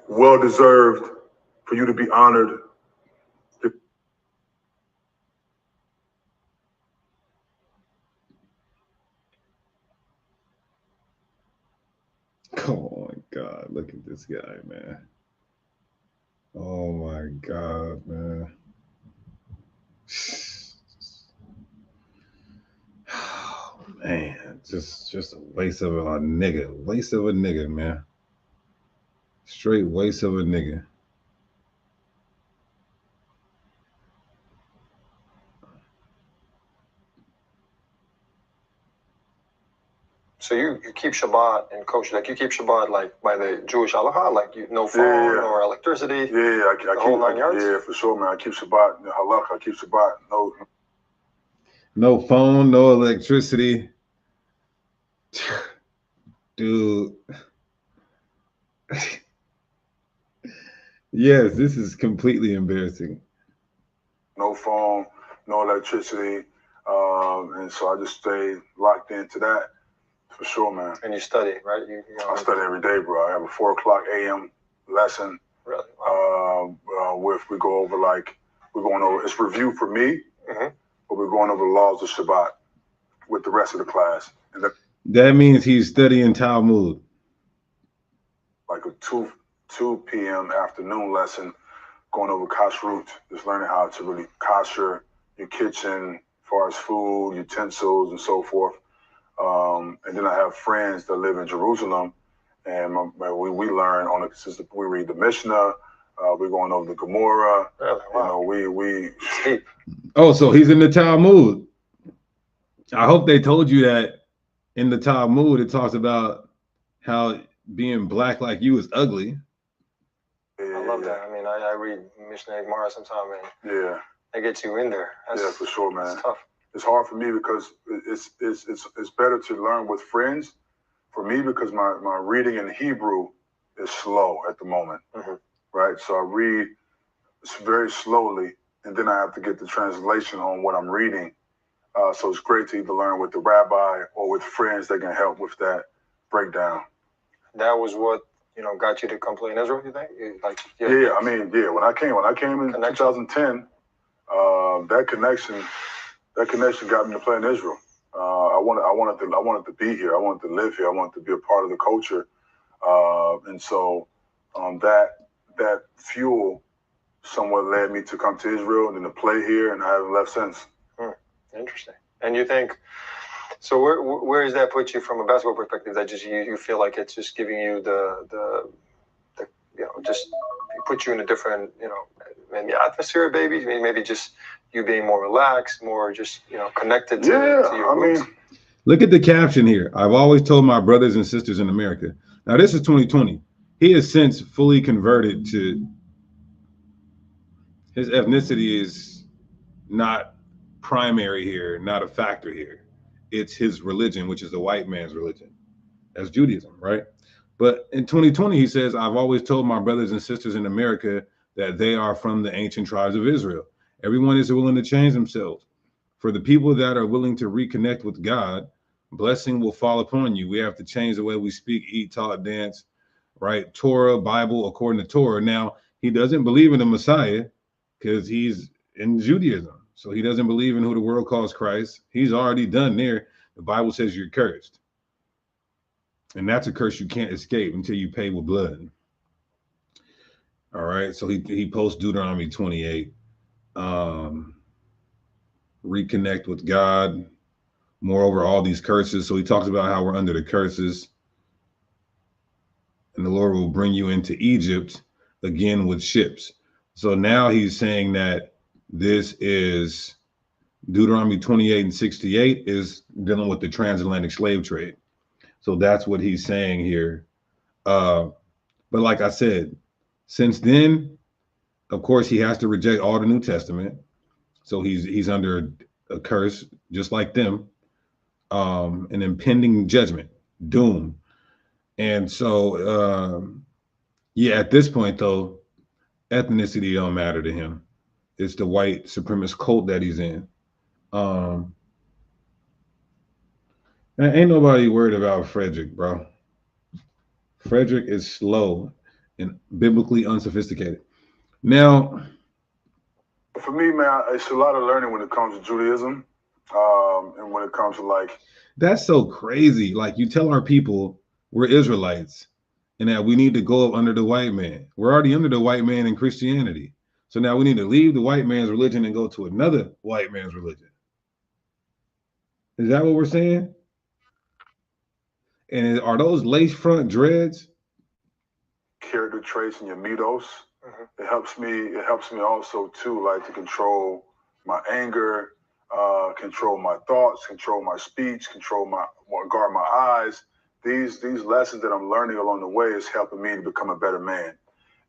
Well deserved for you to be honored. Oh my God, look at this guy, man. Oh my God, man. Oh, man, just a waste of a nigga. Waste of a nigga, man. Straight waste of a nigga. So you keep Shabbat and coach, like you keep Shabbat like by the Jewish halacha, like you no phone or electricity. I keep whole 9 yards? Yeah, for sure, man. I keep Shabbat, halacha. I keep Shabbat. No phone, no electricity. Dude. Yes, this is completely embarrassing. No phone, no electricity, and so I just stay locked into that. For sure, man. And you study, right? I study every day, bro. I have a 4 o'clock a.m. lesson. Really? Wow. We're going over. It's review for me, but we're going over the laws of Shabbat with the rest of the class. And that means he's studying Talmud. Like a 2 p.m. afternoon lesson, going over kashrut, just learning how to really kosher your kitchen, as far as food, utensils, and so forth. And then I have friends that live in Jerusalem, and we learn on a consistent. We read the Mishnah. We're going over the Gemara. Really? Wow. We. Oh, so he's in the Talmud. I hope they told you that in the Talmud it talks about how being black like you is ugly. I love that. I mean, I read Mishnah and Gemara sometimes, and that gets you in there. Yeah, for sure, man. It's tough. It's hard for me because it's better to learn with friends. For me, because my reading in Hebrew is slow at the moment, right? So I read very slowly, and then I have to get the translation on what I'm reading. So it's great to either learn with the rabbi or with friends that can help with that breakdown. That was what got you to come play in Israel. You think? When I came in 2010, that connection got me to play in Israel. I wanted to be here. I wanted to live here. I wanted to be a part of the culture. And so that fuel somewhat led me to come to Israel and then to play here, and I haven't left since. Interesting. And you think, so where does that put you from a basketball perspective? That just you feel like it's just giving you the just put you in a different maybe atmosphere, maybe just you being more relaxed, more just connected to your roots. Look at the caption here. I've always told my brothers and sisters in America. Now this is 2020. He has since fully converted to his ethnicity is not primary here, not a factor here. It's his religion, which is the white man's religion. That's Judaism, right? But in 2020, he says, I've always told my brothers and sisters in America that they are from the ancient tribes of Israel. Everyone is willing to change themselves. For the people that are willing to reconnect with God, blessing will fall upon you. We have to change the way we speak, eat, talk, dance, right? Torah, Bible, according to Torah. Now, he doesn't believe in the Messiah because he's in Judaism. So he doesn't believe in who the world calls Christ. He's already done there. The Bible says you're cursed. And that's a curse you can't escape until you pay with blood. All right. So he posts Deuteronomy 28. Reconnect with God. Moreover, all these curses. So he talks about how we're under the curses. And the Lord will bring you into Egypt again with ships. So now he's saying that this is Deuteronomy 28 and 68 is dealing with the transatlantic slave trade. So that's what he's saying here. But like I said, since then, of course, he has to reject all the New Testament. So he's under a curse, just like them, an impending judgment, doom. And so, at this point, though, ethnicity don't matter to him. It's the white supremacist cult that he's in. Um, and ain't nobody worried about Frederick, bro. Frederick is slow and biblically unsophisticated. Now, For me, man, it's a lot of learning when it comes to Judaism, and when it comes to like. that's so crazy. Like you tell our people we're Israelites and that we need to go up under the white man. We're already under the white man in Christianity. So now we need to leave the white man's religion and go to another white man's religion. Is that what we're saying? And are those lace front dreads? Character traits and your mitos. It helps me. It helps me also too, like to control my anger, control my thoughts, control my speech, guard my eyes. These lessons that I'm learning along the way is helping me to become a better man,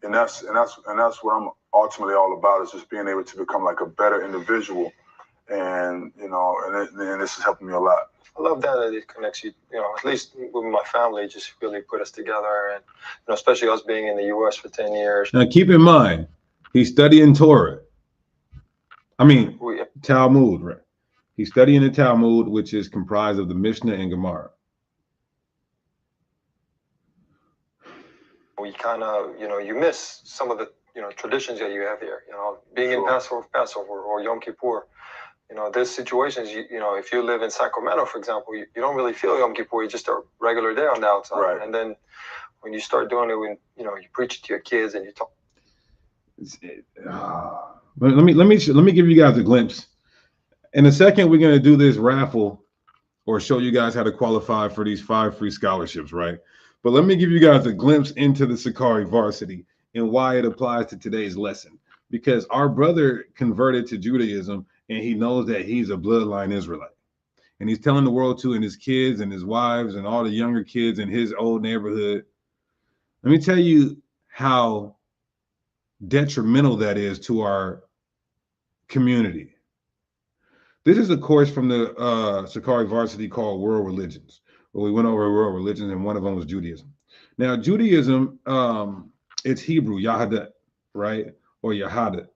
and that's what I'm ultimately all about, is just being able to become like a better individual, and and this is helping me a lot. I love that it connects you, at least with my family, just really put us together. And, especially us being in the U.S. for 10 years. Now, keep in mind, he's studying Torah. I mean, Talmud, right? He's studying the Talmud, which is comprised of the Mishnah and Gemara. We kind of, you miss some of the, traditions that you have here, being in Passover or Yom Kippur. There's situations, if you live in Sacramento, for example, you don't really feel Yom Kippur. It's just a regular day on the outside. Right. And then when you start doing it, when, you preach it to your kids and you talk. But let me give you guys a glimpse. In a second, we're going to do this raffle or show you guys how to qualify for these 5 free scholarships, right? But let me give you guys a glimpse into the Sakari varsity and why it applies to today's lesson. Because our brother converted to Judaism and he knows that he's a bloodline Israelite. And he's telling the world too, and his kids and his wives and all the younger kids in his old neighborhood. Let me tell you how detrimental that is to our community. This is a course from the Sakari varsity called World Religions, where we went over world religions, and one of them was Judaism. Now, Judaism, it's Hebrew, Yahadat, right? Or Yahadat.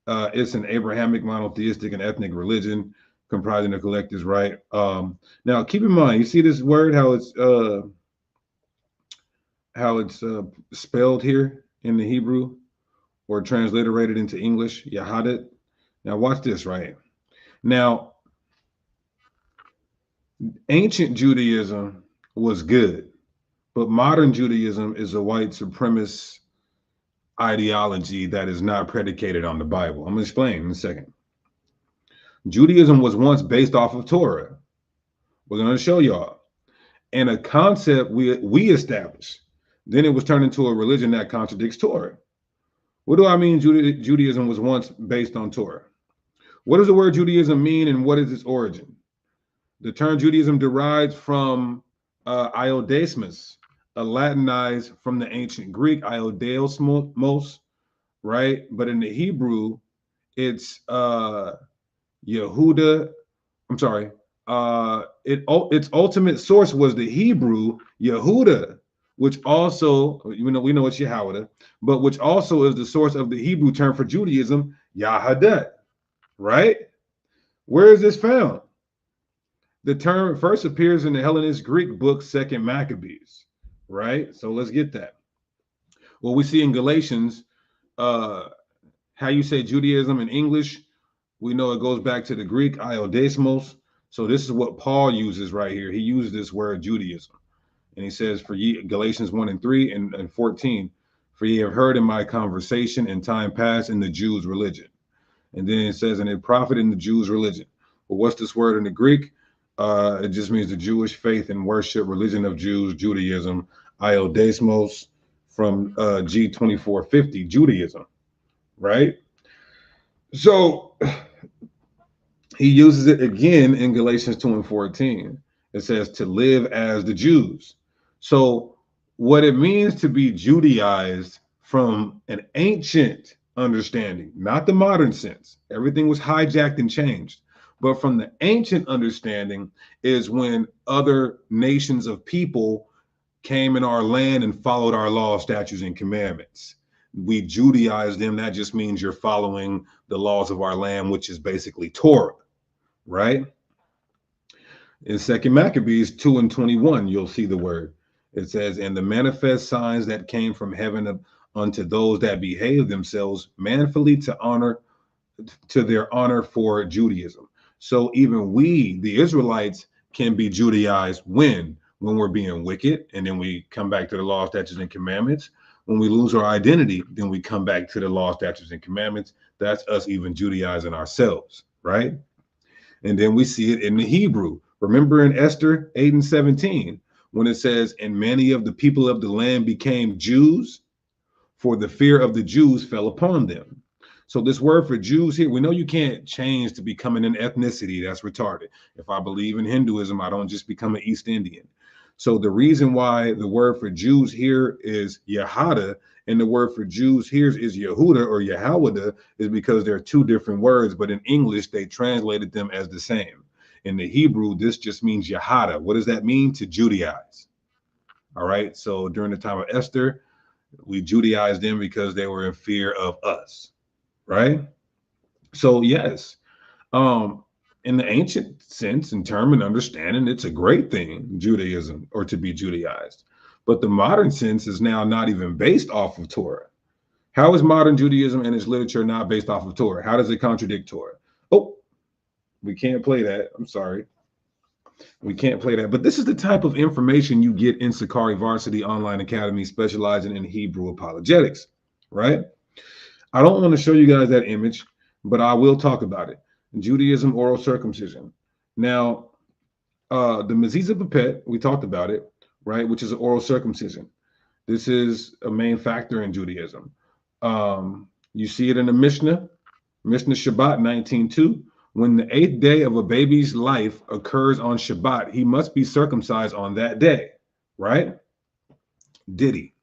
It's an Abrahamic, monotheistic, and ethnic religion comprising the collectives, right? Now, keep in mind, you see this word, how it's spelled here in the Hebrew or transliterated into English, Yahadat. Now, watch this, right? Now, ancient Judaism was good, but modern Judaism is a white supremacist ideology that is not predicated on the Bible. I'm going to explain in a second. Judaism was once based off of Torah. We're going to show y'all. And a concept we established. Then it was turned into a religion that contradicts Torah. What do I mean Judaism was once based on Torah? What does the word Judaism mean and what is its origin? The term Judaism derives from iodaismos, a Latinized from the ancient Greek iodaosmos, right? But in the Hebrew, it's Yehuda. I'm sorry. Its ultimate source was the Hebrew Yehuda, which also, we know it's Yehuda, but which also is the source of the Hebrew term for Judaism, Yahadat, right? Where is this found? The term first appears in the Hellenist Greek book, 2nd Maccabees, right? So let's get that. Well, we see in Galatians, how you say Judaism in English, we know it goes back to the Greek iodaismos. So this is what Paul uses right here. He uses this word Judaism. And he says, for ye, Galatians 1:3 and 14, for ye have heard in my conversation in time past in the Jews' religion. And then it says, and it profited in the Jews' religion. Well, what's this word in the Greek? It just means the Jewish faith and worship, religion of Jews, Judaism, iodaismos, from G2450, Judaism, right? So he uses it again in Galatians 2:14. It says to live as the Jews. So what it means to be Judaized from an ancient understanding, not the modern sense. Everything was hijacked and changed. But from the ancient understanding is when other nations of people came in our land and followed our laws, statutes, and commandments. We Judaized them. That just means you're following the laws of our land, which is basically Torah, right? In Second Maccabees 2:21, you'll see the word. It says, and the manifest signs that came from heaven unto those that behave themselves manfully to their honor for Judaism. So even we, the Israelites, can be Judaized when we're being wicked, and then we come back to the law, statutes, and commandments. When we lose our identity, then we come back to the law, statutes, and commandments. That's us even Judaizing ourselves, right? And then we see it in the Hebrew. Remember in Esther 8:17, when it says, and many of the people of the land became Jews, for the fear of the Jews fell upon them. So this word for Jews here, we know you can't change to becoming an ethnicity. That's retarded. If I believe in Hinduism, I don't just become an East Indian. So the reason why the word for Jews here is Yehada, and the word for Jews here is Yehuda or Yehawada, is because they're two different words, but in English, they translated them as the same. In the Hebrew, this just means Yehada. What does that mean? To Judaize. All right. So during the time of Esther, we Judaized them because they were in fear of us. Right? So yes, in the ancient sense and term and understanding, it's a great thing, Judaism, or to be Judaized. But the modern sense is now not even based off of Torah. How is modern Judaism and its literature not based off of Torah? How does it contradict Torah? Oh, we can't play that. I'm sorry. We can't play that. But this is the type of information you get in Sakari Varsity Online Academy, specializing in Hebrew apologetics, right? I don't want to show you guys that image, but I will talk about it. Judaism, oral circumcision. Now, the Mezizah Bepet, we talked about it, right? Which is oral circumcision. This is a main factor in Judaism. You see it in the Mishnah Shabbat 19:2. When the 8th day of a baby's life occurs on Shabbat, he must be circumcised on that day, right? Did he?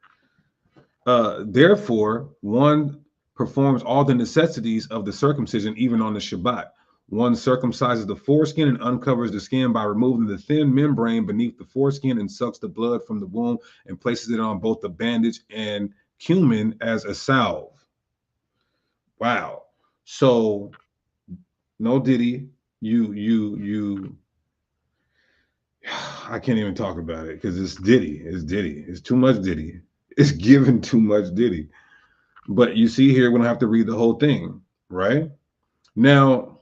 Therefore, one performs all the necessities of the circumcision even on the Shabbat. One circumcises the foreskin and uncovers the skin by removing the thin membrane beneath the foreskin and sucks the blood from the wound and places it on both the bandage and cumin as a salve. Wow. So no diddy, I can't even talk about it because it's diddy. It's too much diddy. It's given too much diddy. But you see here, we don't have to read the whole thing, right? Now,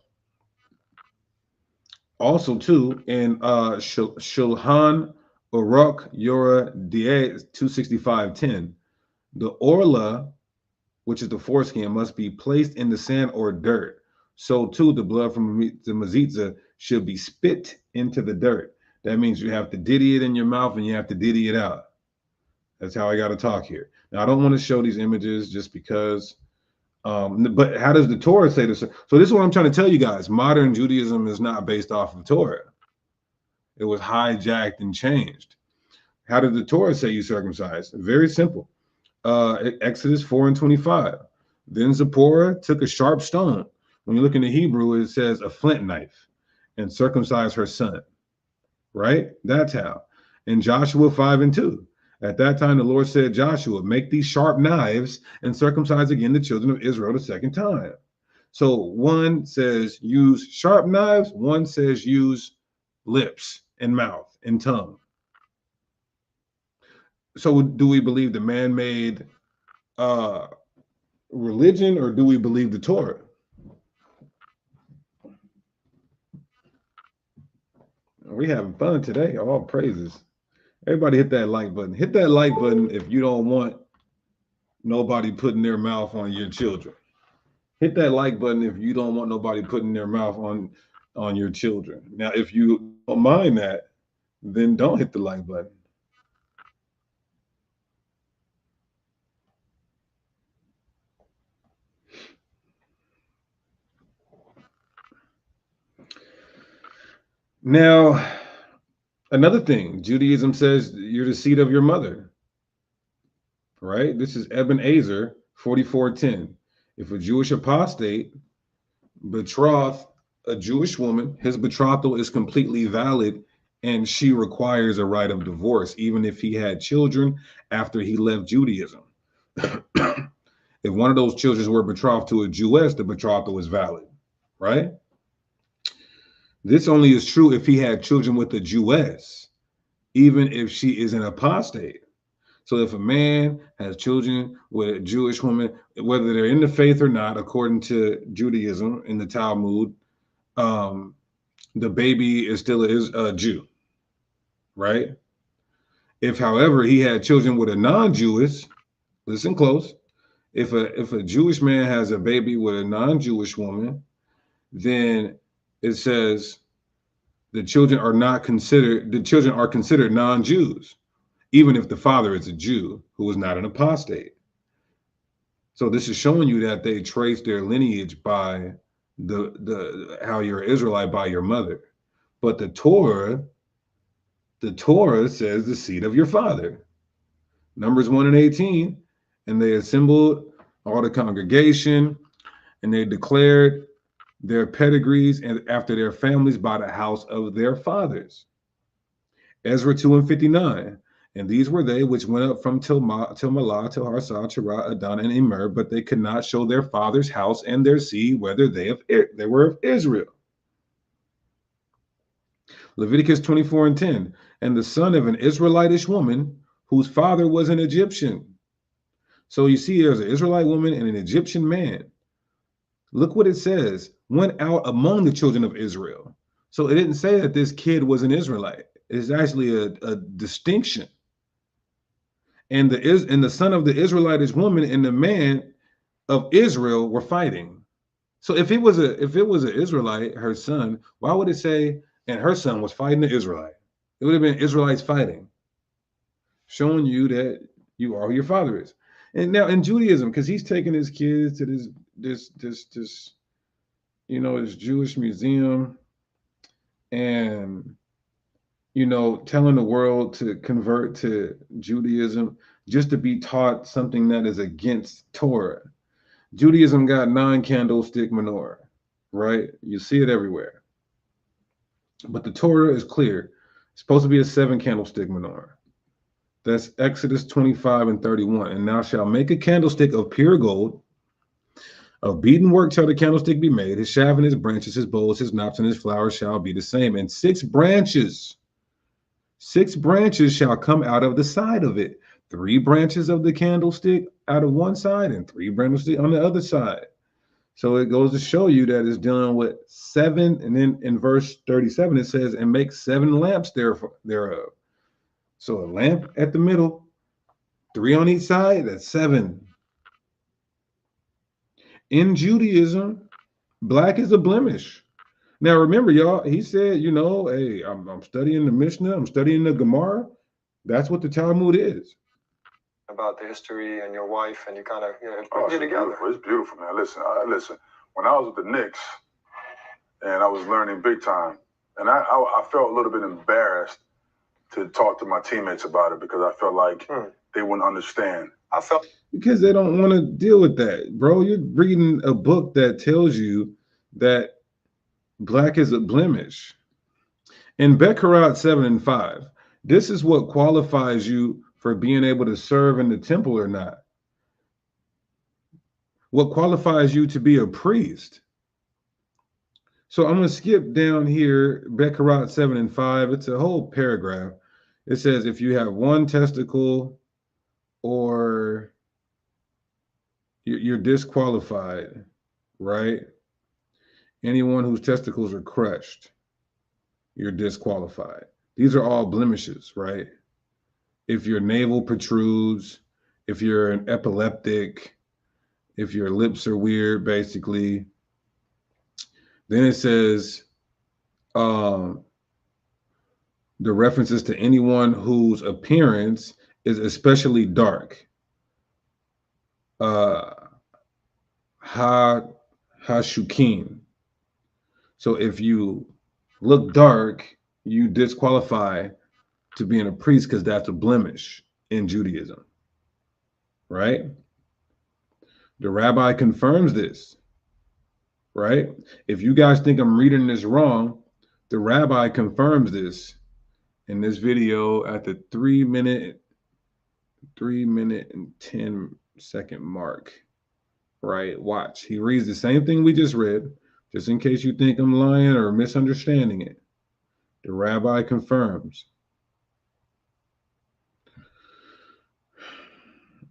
also too, in Shulchan Aruch Yorah Da 265:10, the orla, which is the foreskin, must be placed in the sand or dirt. So too, the blood from the mezizah should be spit into the dirt. That means you have to diddy it in your mouth and you have to diddy it out. That's how I got to talk here. Now, I don't want to show these images just because, but how does the Torah say this? So this is what I'm trying to tell you guys. Modern Judaism is not based off of Torah. It was hijacked and changed. How did the Torah say you circumcised? Very simple. Exodus 4:25. Then Zipporah took a sharp stone. When you look in the Hebrew, it says a flint knife, and circumcised her son. Right? That's how. In Joshua 5:2. At that time, the Lord said, Joshua, make these sharp knives and circumcise again the children of Israel the second time. So one says use sharp knives, one says use lips and mouth and tongue. So do we believe the man-made religion, or do we believe the Torah? We having fun today. All praises. Everybody hit that like button. Hit that like button if you don't want nobody putting their mouth on your children. Hit that like button if you don't want nobody putting their mouth on your children. Now, if you don't mind that, then don't hit the like button. Now, another thing, Judaism says you're the seed of your mother, right? This is Ebenezer 44:10. If a Jewish apostate betroth a Jewish woman, his betrothal is completely valid, and she requires a right of divorce, even if he had children after he left Judaism. If one of those children were betrothed to a Jewess, the betrothal is valid, right? This only is true if he had children with a Jewess, even if she is an apostate. So if a man has children with a Jewish woman, whether they're in the faith or not, according to Judaism in the Talmud, the baby is still a Jew, right? If, however, he had children with a non-Jewish, listen close. If a Jewish man has a baby with a non-Jewish woman, then it says the children are considered non-Jews, even if the father is a Jew who is not an apostate. So this is showing you that they trace their lineage by the how you're an Israelite by your mother. But the Torah says the seed of your father. Numbers 1:18, and they assembled all the congregation, and they declared their pedigrees and after their families by the house of their fathers. Ezra 2:59. And these were they which went up from Tilmah, Harsah, Cherah, Adon, and Immer, but they could not show their father's house and their seed, whether they were of Israel. Leviticus 24:10. And the son of an Israelitish woman, whose father was an Egyptian. So you see, there's an Israelite woman and an Egyptian man. Look what it says, went out among the children of Israel. So it didn't say that this kid was an Israelite. It's actually a distinction. And the son of the Israelitish woman and the man of Israel were fighting. So if it was an Israelite, her son, why would it say, and her son was fighting the Israelite? It would have been Israelites fighting, showing you that you are who your father is. And now in Judaism, because he's taking his kids to this Jewish museum, and telling the world to convert to Judaism just to be taught something that is against Torah. Judaism got 9 candlestick menorah, right? You see it everywhere. But the Torah is clear. It's supposed to be a 7 candlestick menorah. That's Exodus 25:31. And thou shalt make a candlestick of pure gold. Of beaten work shall the candlestick be made. His shaft and his branches, his bowls, his knops, and his flowers shall be the same. And 6 branches shall come out of the side of it. 3 branches of the candlestick out of one side and 3 branches on the other side. So it goes to show you that it's dealing with 7. And then in verse 37, it says, and make 7 lamps thereof. So a lamp at the middle, 3 on each side, that's 7. In Judaism, black is a blemish. Now, remember, y'all, he said, hey, I'm studying the Mishnah, I'm studying the Gemara. That's what the Talmud is. About the history and your wife, and you kind of put it together. It's beautiful, man. Listen. When I was with the Knicks, and I was learning big time, and I felt a little bit embarrassed to talk to my teammates about it because I felt like they wouldn't understand. Because they don't want to deal with that, bro. You're reading a book that tells you that black is a blemish. In Bechorot 7:5, this is what qualifies you for being able to serve in the temple or not. What qualifies you to be a priest. So I'm going to skip down here, Bechorot 7:5. It's a whole paragraph. It says, if you have 1 testicle or you're disqualified, right? Anyone whose testicles are crushed, you're disqualified. These are all blemishes, right? If your navel protrudes, if you're an epileptic, if your lips are weird, basically. Then it says the references to anyone whose appearance is especially dark. Hashukin. So if you look dark, you disqualify to being a priest because that's a blemish in Judaism, right? The rabbi confirms this, right? If you guys think I'm reading this wrong, the rabbi confirms this in this video at the 3 minute and 10 second mark, right? Watch. He reads the same thing we just read, Just in case you think I'm lying or misunderstanding it. The rabbi confirms.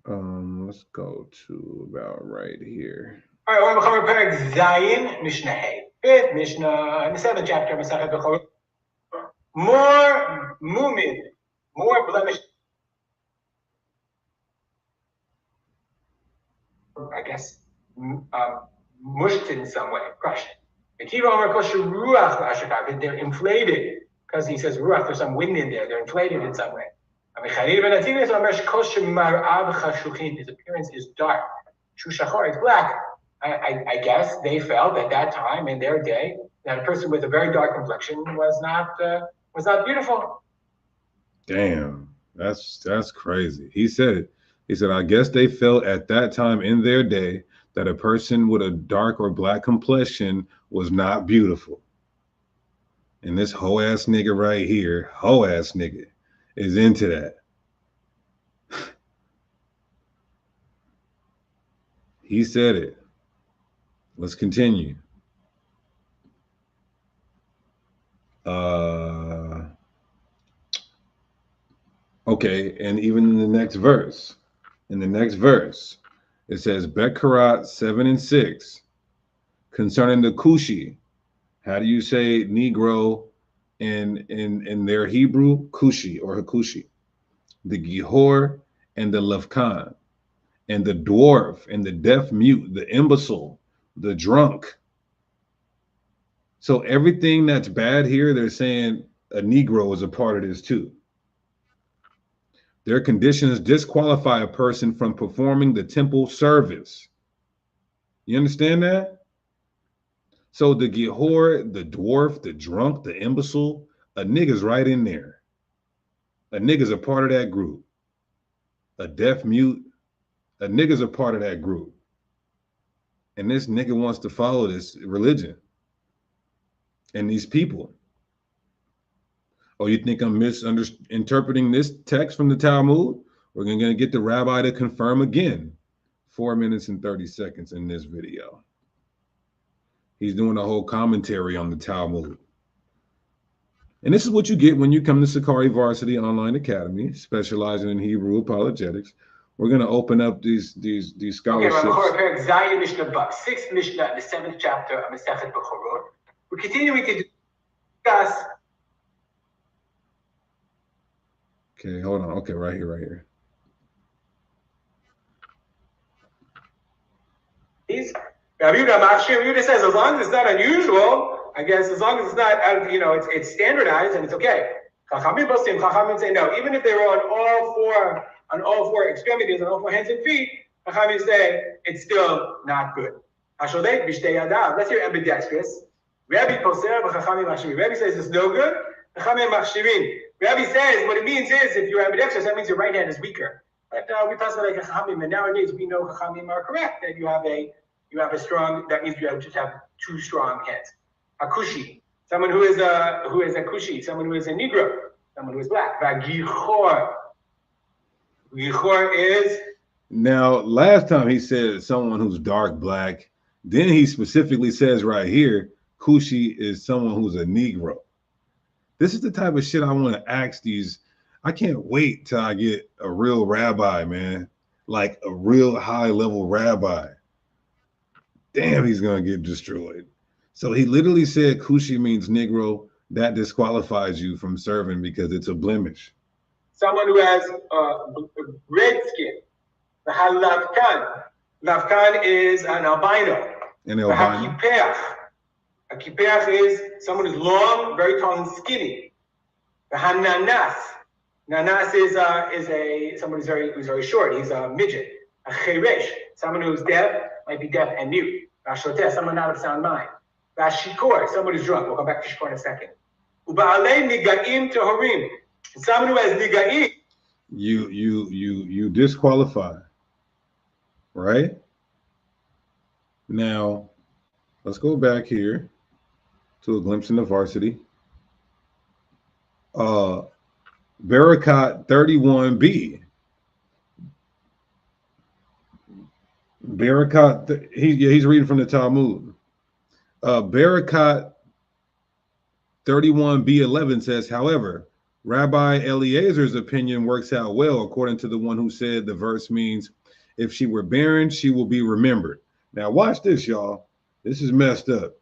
Let's go to about right here. All right, we're going to cover Perek Zayin, Mishnah Hey. Fifth Mishnah, in the 7th chapter, Masechet Bechorot. More mumid, more blemish. I guess mushed in some way, crushed. They're inflated because he says ruach. There's some wind in there. They're inflated in some way. His appearance is dark. Shushachor is black. I guess they felt at that time in their day that a person with a very dark complexion was not beautiful. Damn, that's crazy. He said it. He said, I guess they felt at that time in their day that a person with a dark or black complexion was not beautiful. And this hoe ass nigga right here, hoe ass nigga, is into that. He said it. Let's continue. Okay, and even in the next verse, it says Bekarat 7 and 6 concerning the Kushi. How do you say Negro in their Hebrew? Kushi or Hakushi. The Gihor and the Levkan, and the dwarf and the deaf mute, the imbecile, the drunk. So everything that's bad here, they're saying a Negro is a part of this too. Their conditions disqualify a person from performing the temple service. You understand that? So the Gihor, the dwarf, the drunk, the imbecile, a nigga's right in there. A nigga's a part of that group. A deaf mute, a nigga's a part of that group. And this nigga wants to follow this religion and these people. Oh, you think I'm misinterpreting this text from the Talmud? We're going to get the rabbi to confirm again. 4 minutes and 30 seconds in this video. He's doing a whole commentary on the Talmud. And this is what you get when you come to Sakari Varsity Online Academy, specializing in Hebrew apologetics. We're going to open up these scholarships. Okay, Zayin Mishnah Bab, 6th Mishnah, the 7th chapter of Masechet Bechorot. We're continuing to discuss. Okay, hold on. Okay, right here. Rabbi Yehuda says as long as it's not unusual, I guess as long as it's not, it's standardized and it's okay. Chachamim say no, even if they were on all four extremities, on all four hands and feet, Chachamim say it's still not good. Let's hear ambidextrous. Rabbi poser v'chachamim machshirin. Rabbi says it's no good. Chachamim machshirin. Rabbi says what it means is if you're ambidextrous, that means your right hand is weaker. But we pass it like Chachamim, and nowadays we know Chachamim are correct that you have a strong. That means you just have two strong hands. Akushi, someone who is a kushi, someone who is a negro, someone who is black. Gichor. Gichor is. Now, last time he said someone who's dark black. Then he specifically says right here, kushi is someone who's a negro. This is the type of shit I want to ask these. I can't wait till I get a real rabbi, man. Like a real high-level rabbi. Damn, he's going to get destroyed. So he literally said Kushi means Negro. That disqualifies you from serving because it's a blemish. Someone who has red skin. The Lavkan. Lavkan is an albino. An albino. A kipeach is someone who's long, very tall and skinny. The Hananas. Nanas is someone who's very short. He's a midget. A cheresh, someone who's deaf, might be deaf and mute. Vashoteh, someone not of sound mind. Vashikor, someone who's drunk. We'll come back to shikor in a second. Uba'alei nigaim tehorim, someone who has nigaim. You disqualify, right? Now, let's go back here to a glimpse into varsity. Barakat 31b. Barakat, he's reading from the Talmud. Barakat 31b11 says, however, Rabbi Eliezer's opinion works out well, according to the one who said the verse means, if she were barren, she will be remembered. Now, watch this, y'all. This is messed up.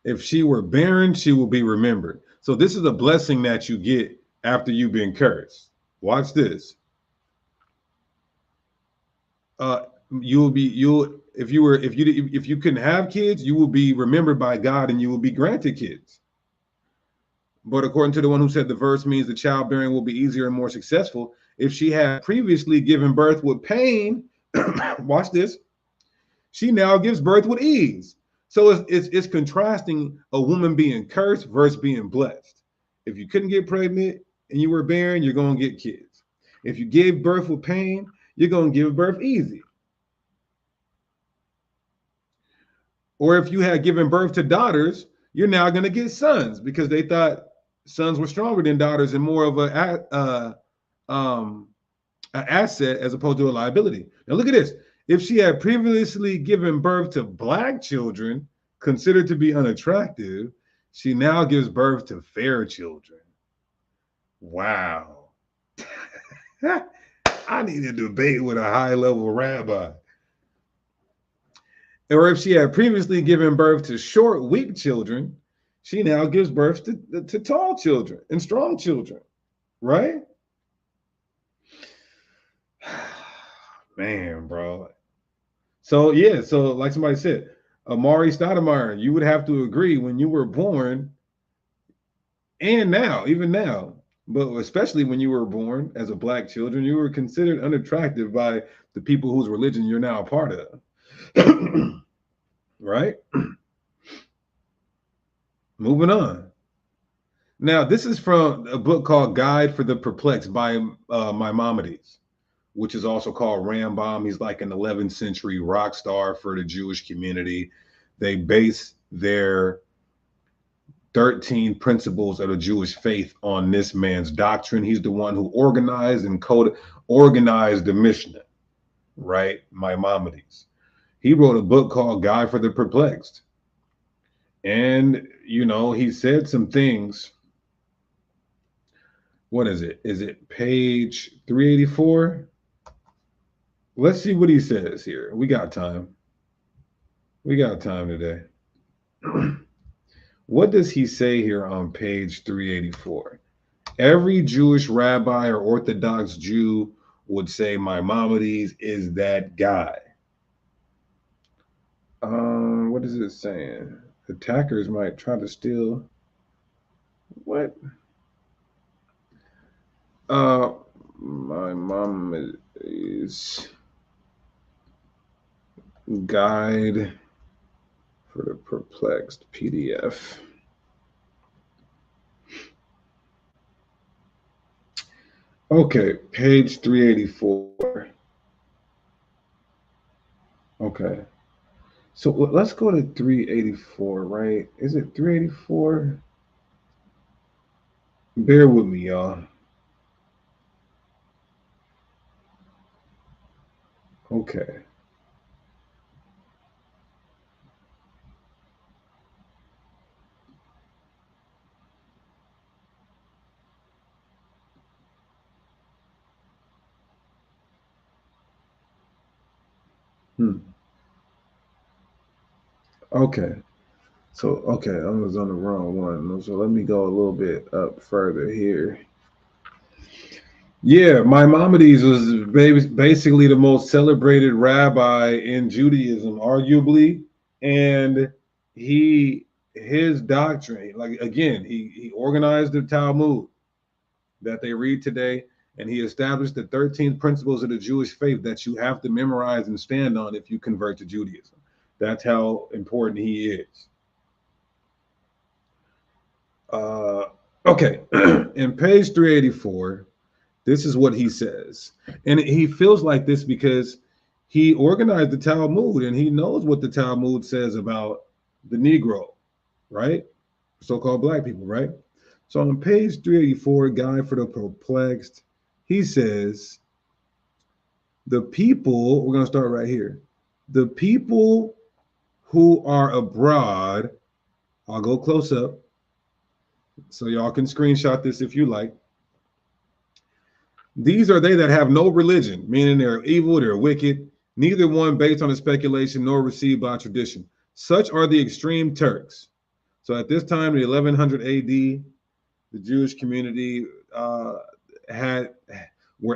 If she were barren, she will be remembered. So this is a blessing that you get after you've been cursed. Watch this. If you couldn't have kids, you will be remembered by God and you will be granted kids. But according to the one who said the verse means the childbearing will be easier and more successful, if she had previously given birth with pain, watch this, she now gives birth with ease. So it's contrasting a woman being cursed versus being blessed. If you couldn't get pregnant and you were barren, you're going to get kids. If you gave birth with pain, you're going to give birth easy. Or if you had given birth to daughters, you're now going to get sons because they thought sons were stronger than daughters and more of an asset as opposed to a liability. Now look at this. If she had previously given birth to black children considered to be unattractive, she now gives birth to fair children. Wow. I need to debate with a high-level rabbi. Or if she had previously given birth to short, weak children, she now gives birth to tall children and strong children, right? Man, bro. So, yeah, so like somebody said, Amare Stoudemire, you would have to agree when you were born and now, even now, but especially when you were born as a black children, you were considered unattractive by the people whose religion you're now a part of. Right? Moving on. Now, this is from a book called Guide for the Perplexed by Maimonides, which is also called Rambam. He's like an 11th century rock star for the Jewish community. They base their 13 principles of the Jewish faith on this man's doctrine. He's the one who organized and organized the Mishnah, right? Maimonides. He wrote a book called Guide for the Perplexed. And, you know, he said some things. What is it? Is it page 384? Let's see what he says here. We got time. We got time today. What does he say here on page 384? Every Jewish rabbi or Orthodox Jew would say Maimonides is that guy. What is it saying? Attackers might try to steal. What? Maimonides Guide for the Perplexed PDF. Okay, page 384. Okay. So let's go to 384, right? Is it 384? Bear with me, y'all. Okay. Okay. So, okay, I was on the wrong one. So let me go a little bit up further here. Yeah, Maimonides was basically the most celebrated rabbi in Judaism, arguably. And his doctrine, like again, he organized the Talmud that they read today, and he established the 13 principles of the Jewish faith that you have to memorize and stand on if you convert to Judaism. That's how important he is. Okay, in page 384, this is what he says. And he feels like this because he organized the Talmud and he knows what the Talmud says about the Negro, right? So-called black people, right? So on page 384, Guide for the Perplexed, he says, the people, we're going to start right here. The people who are abroad. I'll go close up so y'all can screenshot this if you like. These are they that have no religion, meaning they're evil, they're wicked, neither one based on a speculation nor received by tradition. Such are the extreme Turks. So at this time, in 1100 AD, the Jewish community were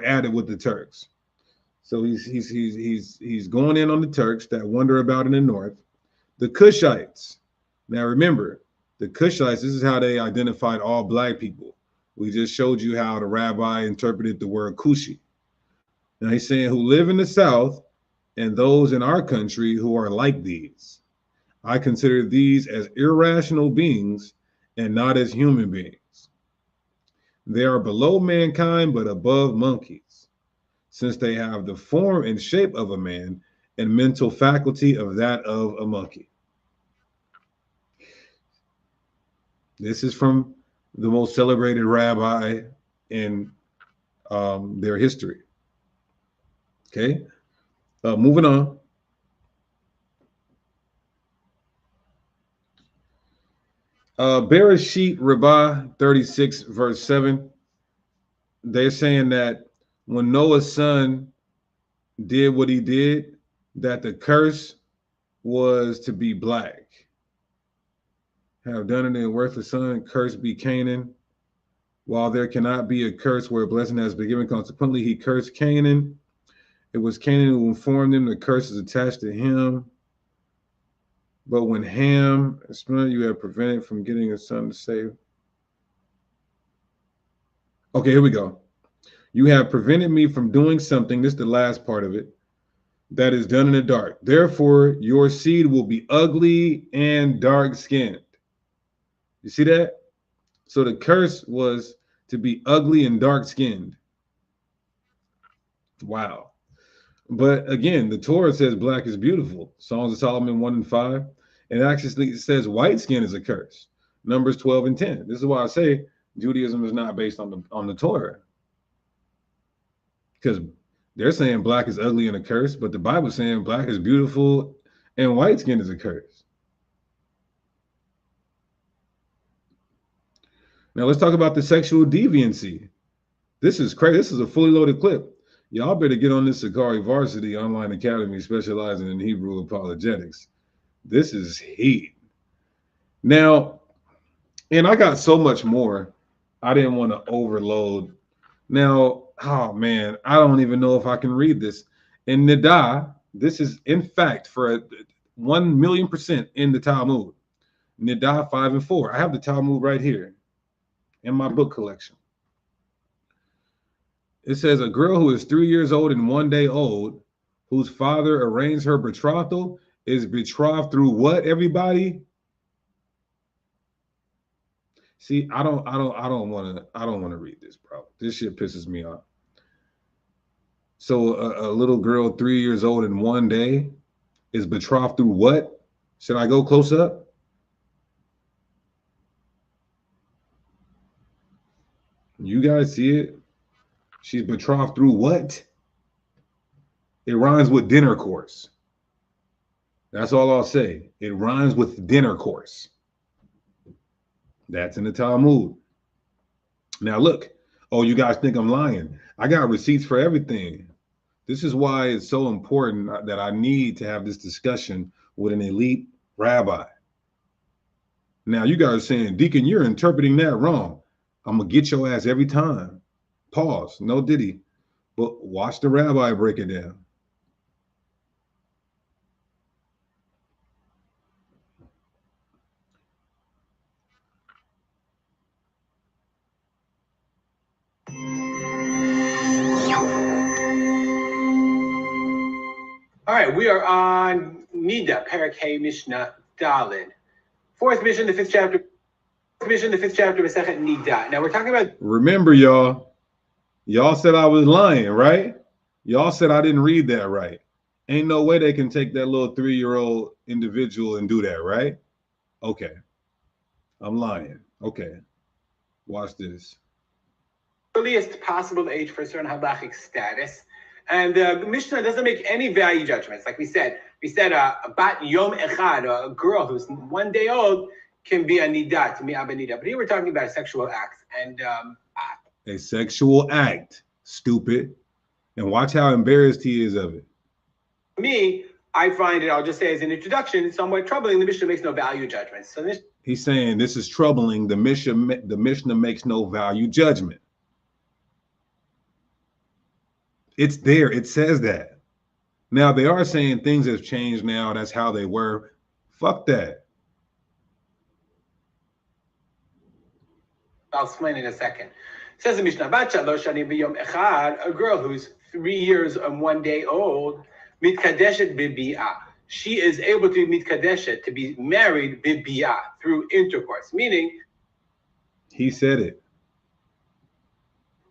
added with the Turks. So he's going in on the Turks that wander about in the north. The Cushites. Now remember, the Cushites, this is how they identified all black people. We just showed you how the rabbi interpreted the word Cushi. Now he's saying who live in the south and those in our country who are like these. I consider these as irrational beings and not as human beings. They are below mankind but above monkeys, since they have the form and shape of a man and mental faculty of that of a monkey. This is from the most celebrated rabbi in their history. Okay, moving on. Bereshit Rabbah 36, verse 7. They're saying that when Noah's son did what he did, that the curse was to be black. Have done it in worthless son, curse be Canaan. While there cannot be a curse where a blessing has been given, consequently, he cursed Canaan. It was Canaan who informed him the curse is attached to him. But when Ham, you have prevented from getting a son to save. Okay, here we go. You have prevented me from doing something, this is the last part of it, that is done in the dark. Therefore, your seed will be ugly and dark-skinned. You see that? So the curse was to be ugly and dark-skinned. Wow. But again, the Torah says black is beautiful. Songs of Solomon 1 and 5. And actually it says white skin is a curse. Numbers 12 and 10. This is why I say Judaism is not based on the Torah. Because they're saying black is ugly and a curse, but the Bible is saying black is beautiful and white skin is a curse. Now let's talk about the sexual deviancy. This is crazy. This is a fully loaded clip. Y'all better get on this Sakari Varsity Online Academy specializing in Hebrew apologetics. This is heat. Now, and I got so much more. I didn't want to overload. Now, oh man, I don't even know if I can read this. In Nidah, this is in fact for 1,000,000% in the Talmud. Nidah 5 and 4. I have the Talmud right here in my book collection. It says a girl who is 3 years old and 1 day old, whose father arranged her betrothal, is betrothed through what, everybody? See, I don't want to read this, bro. This shit pisses me off. So a little girl 3 years old and 1 day is betrothed through what? Should I go close up? You guys see it? She's betrothed through what? It rhymes with dinner course. That's all I'll say. It rhymes with dinner course. That's in the Talmud. Now look, oh, you guys think I'm lying. I got receipts for everything. This is why it's so important that I need to have this discussion with an elite rabbi. Now you guys are saying, Deacon, you're interpreting that wrong. I'm going to get your ass every time. Pause. No diddy. But watch the rabbi break it down. All right, we are on Nida, Perek Hey Mishnah Daled. Fourth mission, the fifth chapter. Masechet Nida. Now we're talking about. Remember, y'all said I was lying, right? Y'all said I didn't read that right. Ain't no way they can take that little 3-year-old individual and do that, right? Okay. I'm lying. Okay. Watch this. Earliest possible age for a certain halachic status. And the Mishnah doesn't make any value judgments. Like we said bat yom echad, a girl who's 1 day old, can be a nidah, to me abanida. But here we're talking about a sexual act. And a sexual act, stupid. And watch how embarrassed he is of it. Me, I find it, I'll just say as an introduction, somewhat troubling. The Mishnah makes no value judgments. So this, he's saying this is troubling. The Mishnah makes no value judgment. It's there. It says that. Now, they are saying things have changed now. That's how they were. Fuck that. I'll explain in a second. It says in Mishnah, Bat shalosh shanim v'yom echad, a girl who's 3 years and 1 day old, mitkadeshet b'bi'ah. She is able to be mitkadeshet, to be married b'bi'ah, through intercourse. Meaning, he said it.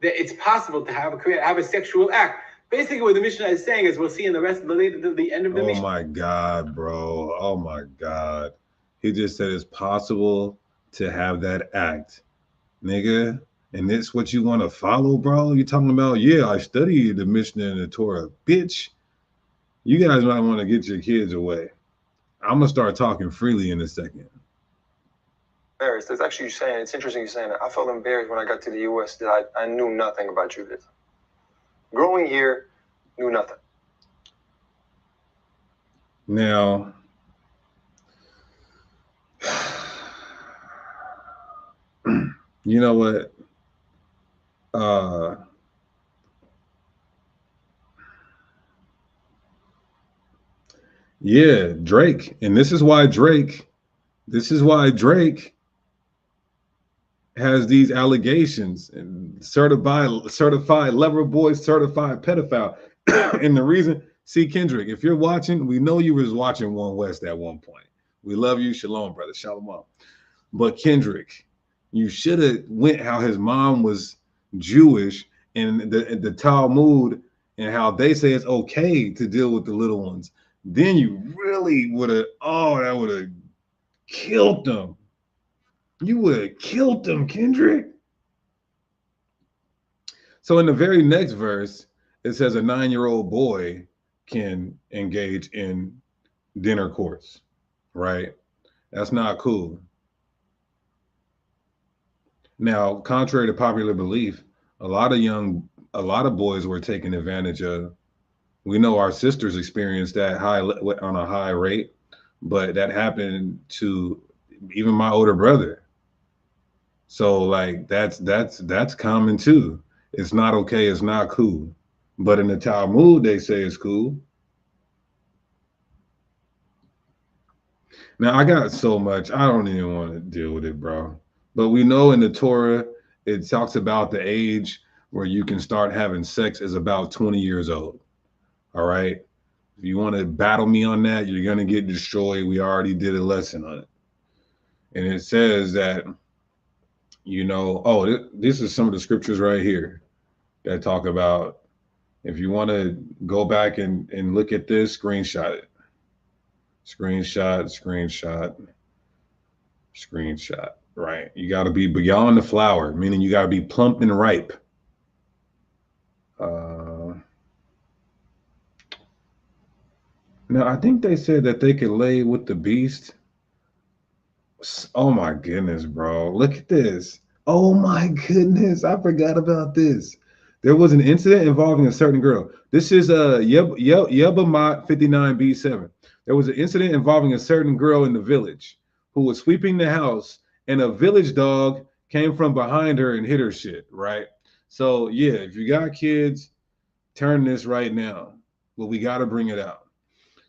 That it's possible to have a sexual act. Basically, what the Mishnah is saying is, we'll see in the rest of the end of the Mishnah. Oh my God, bro. Oh my God. He just said it's possible to have that act, nigga. And this what you want to follow, bro? You talking about, yeah, I studied the Mishnah and the Torah. Bitch, you guys might want to get your kids away. I'm gonna start talking freely in a second. Embarrassed. It's actually saying, it's interesting you're saying that. I felt embarrassed when I got to the U.S. that I knew nothing about Judaism. Growing here, knew nothing. Now, you know what? Yeah, Drake. And this is why Drake has these allegations and certified lover boy, certified pedophile. And the reason, see, Kendrick, if you're watching, we know you was watching One West at one point. We love you. Shalom, brother. Shalom. But Kendrick, you should have went how his mom was Jewish and the Talmud and how they say it's okay to deal with the little ones. Then you really would have, that would have killed them. You would have killed them, Kendrick. So in the very next verse, it says a 9-year-old boy can engage in dinner course, right? That's not cool. Now, contrary to popular belief, a lot of boys were taken advantage of. We know our sisters experienced that on a high rate, but that happened to even my older brother. So like that's common too. It's not okay, it's not cool. But in the Talmud, they say it's cool. Now I got so much, I don't even want to deal with it, bro. But we know in the Torah, it talks about the age where you can start having sex is about 20 years old. All right. If you want to battle me on that, you're going to get destroyed. We already did a lesson on it. And it says that, this is some of the scriptures right here that talk about, if you want to go back and look at this, screenshot it. Screenshot. Right. You got to be beyond the flower, meaning you got to be plump and ripe. Now, I think they said that they could lay with the beast. Oh my goodness, bro. Look at this. Oh my goodness. I forgot about this. There was an incident involving a certain girl. This is Yebamot 59b7. There was an incident involving a certain girl in the village who was sweeping the house, and a village dog came from behind her and hit her shit, right? So yeah, if you got kids, turn this right now. But we got to bring it out.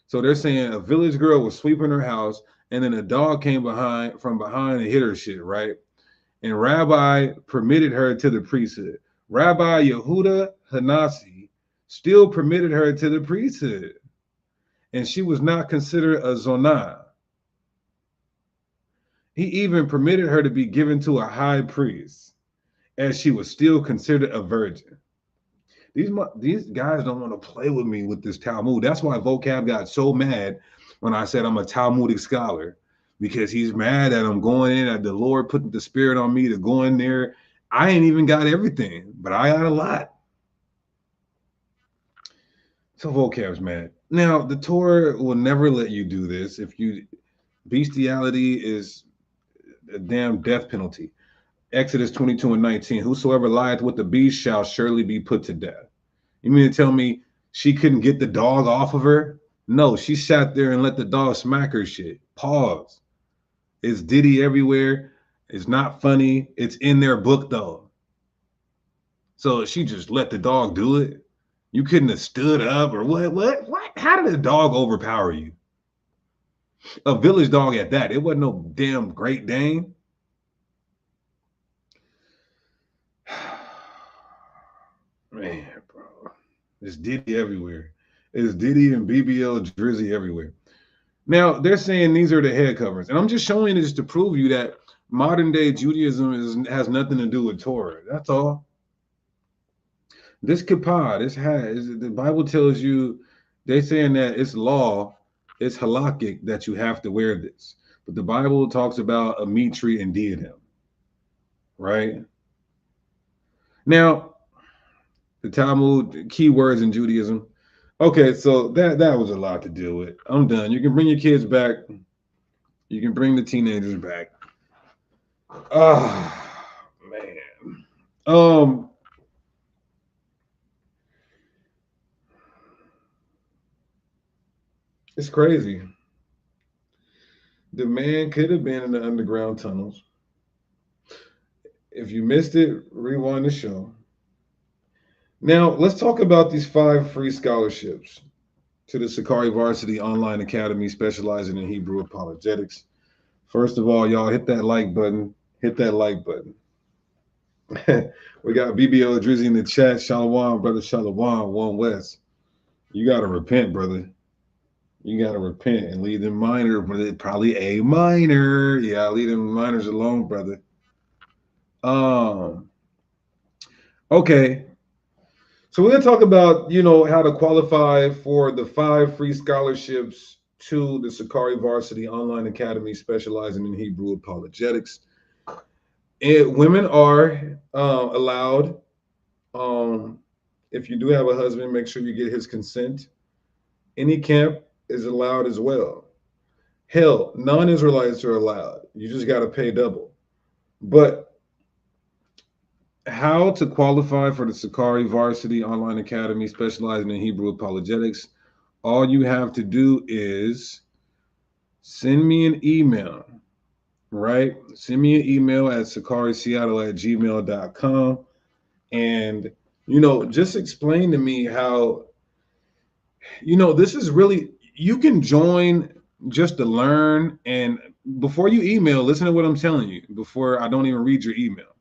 So they're saying a village girl was sweeping her house, and then a dog came from behind and hit her shit, right? And Rabbi permitted her to the priesthood. Rabbi Yehuda Hanasi still permitted her to the priesthood. And she was not considered a zonah. He even permitted her to be given to a high priest, as she was still considered a virgin. These guys don't want to play with me with this Talmud. That's why Vocab got so mad when I said I'm a Talmudic scholar, because he's mad that I'm going in, that the Lord put the spirit on me to go in there. I ain't even got everything, but I got a lot. So vocabs, man. Now the Torah will never let you do this. If you bestiality is a damn death penalty. Exodus 22:19. Whosoever lieth with the beast shall surely be put to death. You mean to tell me she couldn't get the dog off of her? No, she sat there and let the dog smack her shit. Pause. It's Diddy everywhere. It's not funny. It's in their book though. So she just let the dog do it. You couldn't have stood up or what? What? How did a dog overpower you? A village dog at that. It wasn't no damn Great Dane. Man, bro. It's Diddy everywhere. It's Diddy and BBL Drizzy everywhere. Now, they're saying these are the head covers. And I'm just showing this to prove you that modern day Judaism has nothing to do with Torah. That's all. This kippah, the Bible tells you, they're saying that it's law, it's halakhic that you have to wear this. But the Bible talks about a mitri and diadem, right? Now, the Talmud, keywords in Judaism. Okay, so that was a lot to deal with. I'm done. You can bring your kids back. You can bring the teenagers back. Oh, man. It's crazy. The man could have been in the underground tunnels. If you missed it, rewind the show. Now, let's talk about these 5 free scholarships to the Sakari Varsity Online Academy specializing in Hebrew apologetics. First of all, y'all hit that like button. Hit that like button. We got BBO Drizzy in the chat. Shalom, brother. Shalom, One West. You got to repent, brother. You got to repent and leave them minor, brother. Probably a minor. Yeah, leave them minors alone, brother. Okay. So we're going to talk about, how to qualify for the 5 free scholarships to the Sakari Varsity Online Academy specializing in Hebrew apologetics. Women are allowed. If you do have a husband, make sure you get his consent. Any camp is allowed as well. Hell, non-Israelites are allowed. You just got to pay double. But how to qualify for the Sakari Varsity Online Academy specializing in Hebrew apologetics, all you have to do is send me an email, right? Send me an email at sakariseattle@gmail.com and, just explain to me how, this is really, you can join just to learn. And before you email, listen to what I'm telling you before I don't even read your email.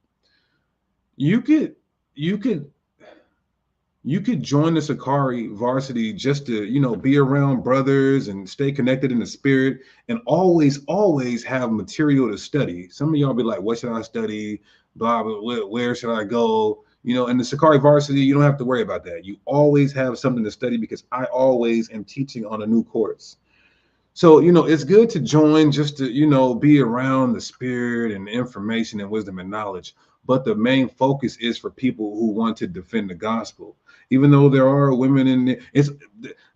You could join the Sakari Varsity just to, be around brothers and stay connected in the spirit and always have material to study. Some of y'all be like, what should I study? Blah, blah, where should I go? In the Sakari Varsity, you don't have to worry about that. You always have something to study because I always am teaching on a new course. So, it's good to join just to, be around the spirit and information and wisdom and knowledge. But the main focus is for people who want to defend the gospel, even though there are women in there.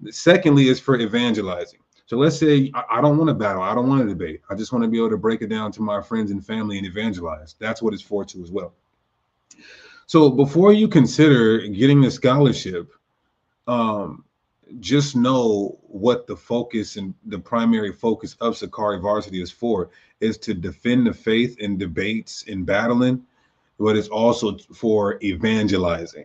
Secondly, it's for evangelizing. So let's say I don't want to battle. I don't want to debate. I just want to be able to break it down to my friends and family and evangelize. That's what it's for too as well. So before you consider getting the scholarship, just know what the focus and the primary focus of Sakari Varsity is for, is to defend the faith in debates and battling, but it's also for evangelizing.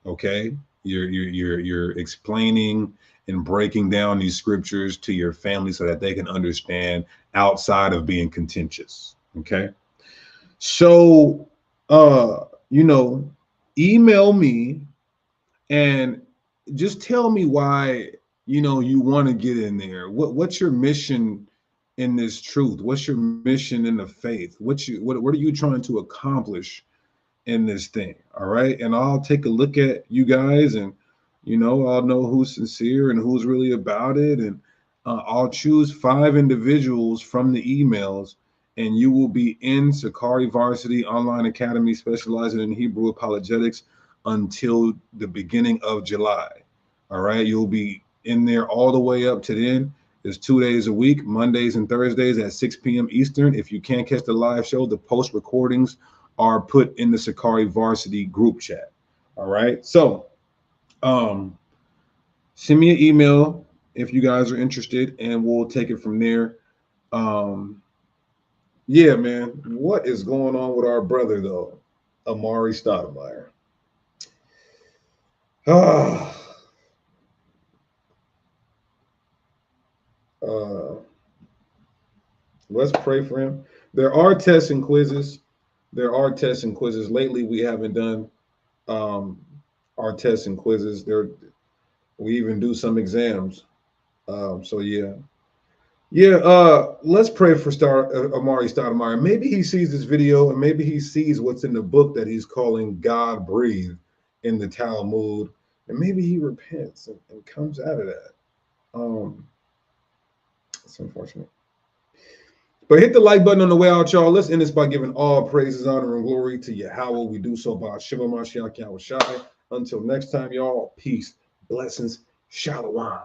Okay, you're explaining and breaking down these scriptures to your family so that they can understand outside of being contentious. Okay, so email me and just tell me why you want to get in there. What's your mission in this truth? What's your mission in the faith? What are you trying to accomplish in this thing? All right, and I'll take a look at you guys, and I'll know who's sincere and who's really about it, and I'll choose 5 individuals from the emails, and you will be in Sakari Varsity Online Academy specializing in Hebrew apologetics until the beginning of July. All right, you'll be in there all the way up to then. It's 2 days a week, Mondays and Thursdays at 6 p.m. Eastern. If you can't catch the live show, the post recordings are put in the Sakari Varsity group chat. All right. So send me an email if you guys are interested, and we'll take it from there. Yeah, man. What is going on with our brother, though? Amare Stoudemire. Let's pray for him. There are tests and quizzes. Lately, we haven't done our tests and quizzes. We even do some exams. So yeah. Let's pray for Amare Stoudemire. Maybe he sees this video and maybe he sees what's in the book that he's calling God breathed in the Talmud, and maybe he repents and comes out of that. It's unfortunate. But hit the like button on the way out, y'all. Let's end this by giving all praises, honor, and glory to Yahweh. We do so by Shema Mashiach Yahushai. Until next time, y'all, peace, blessings, shalom.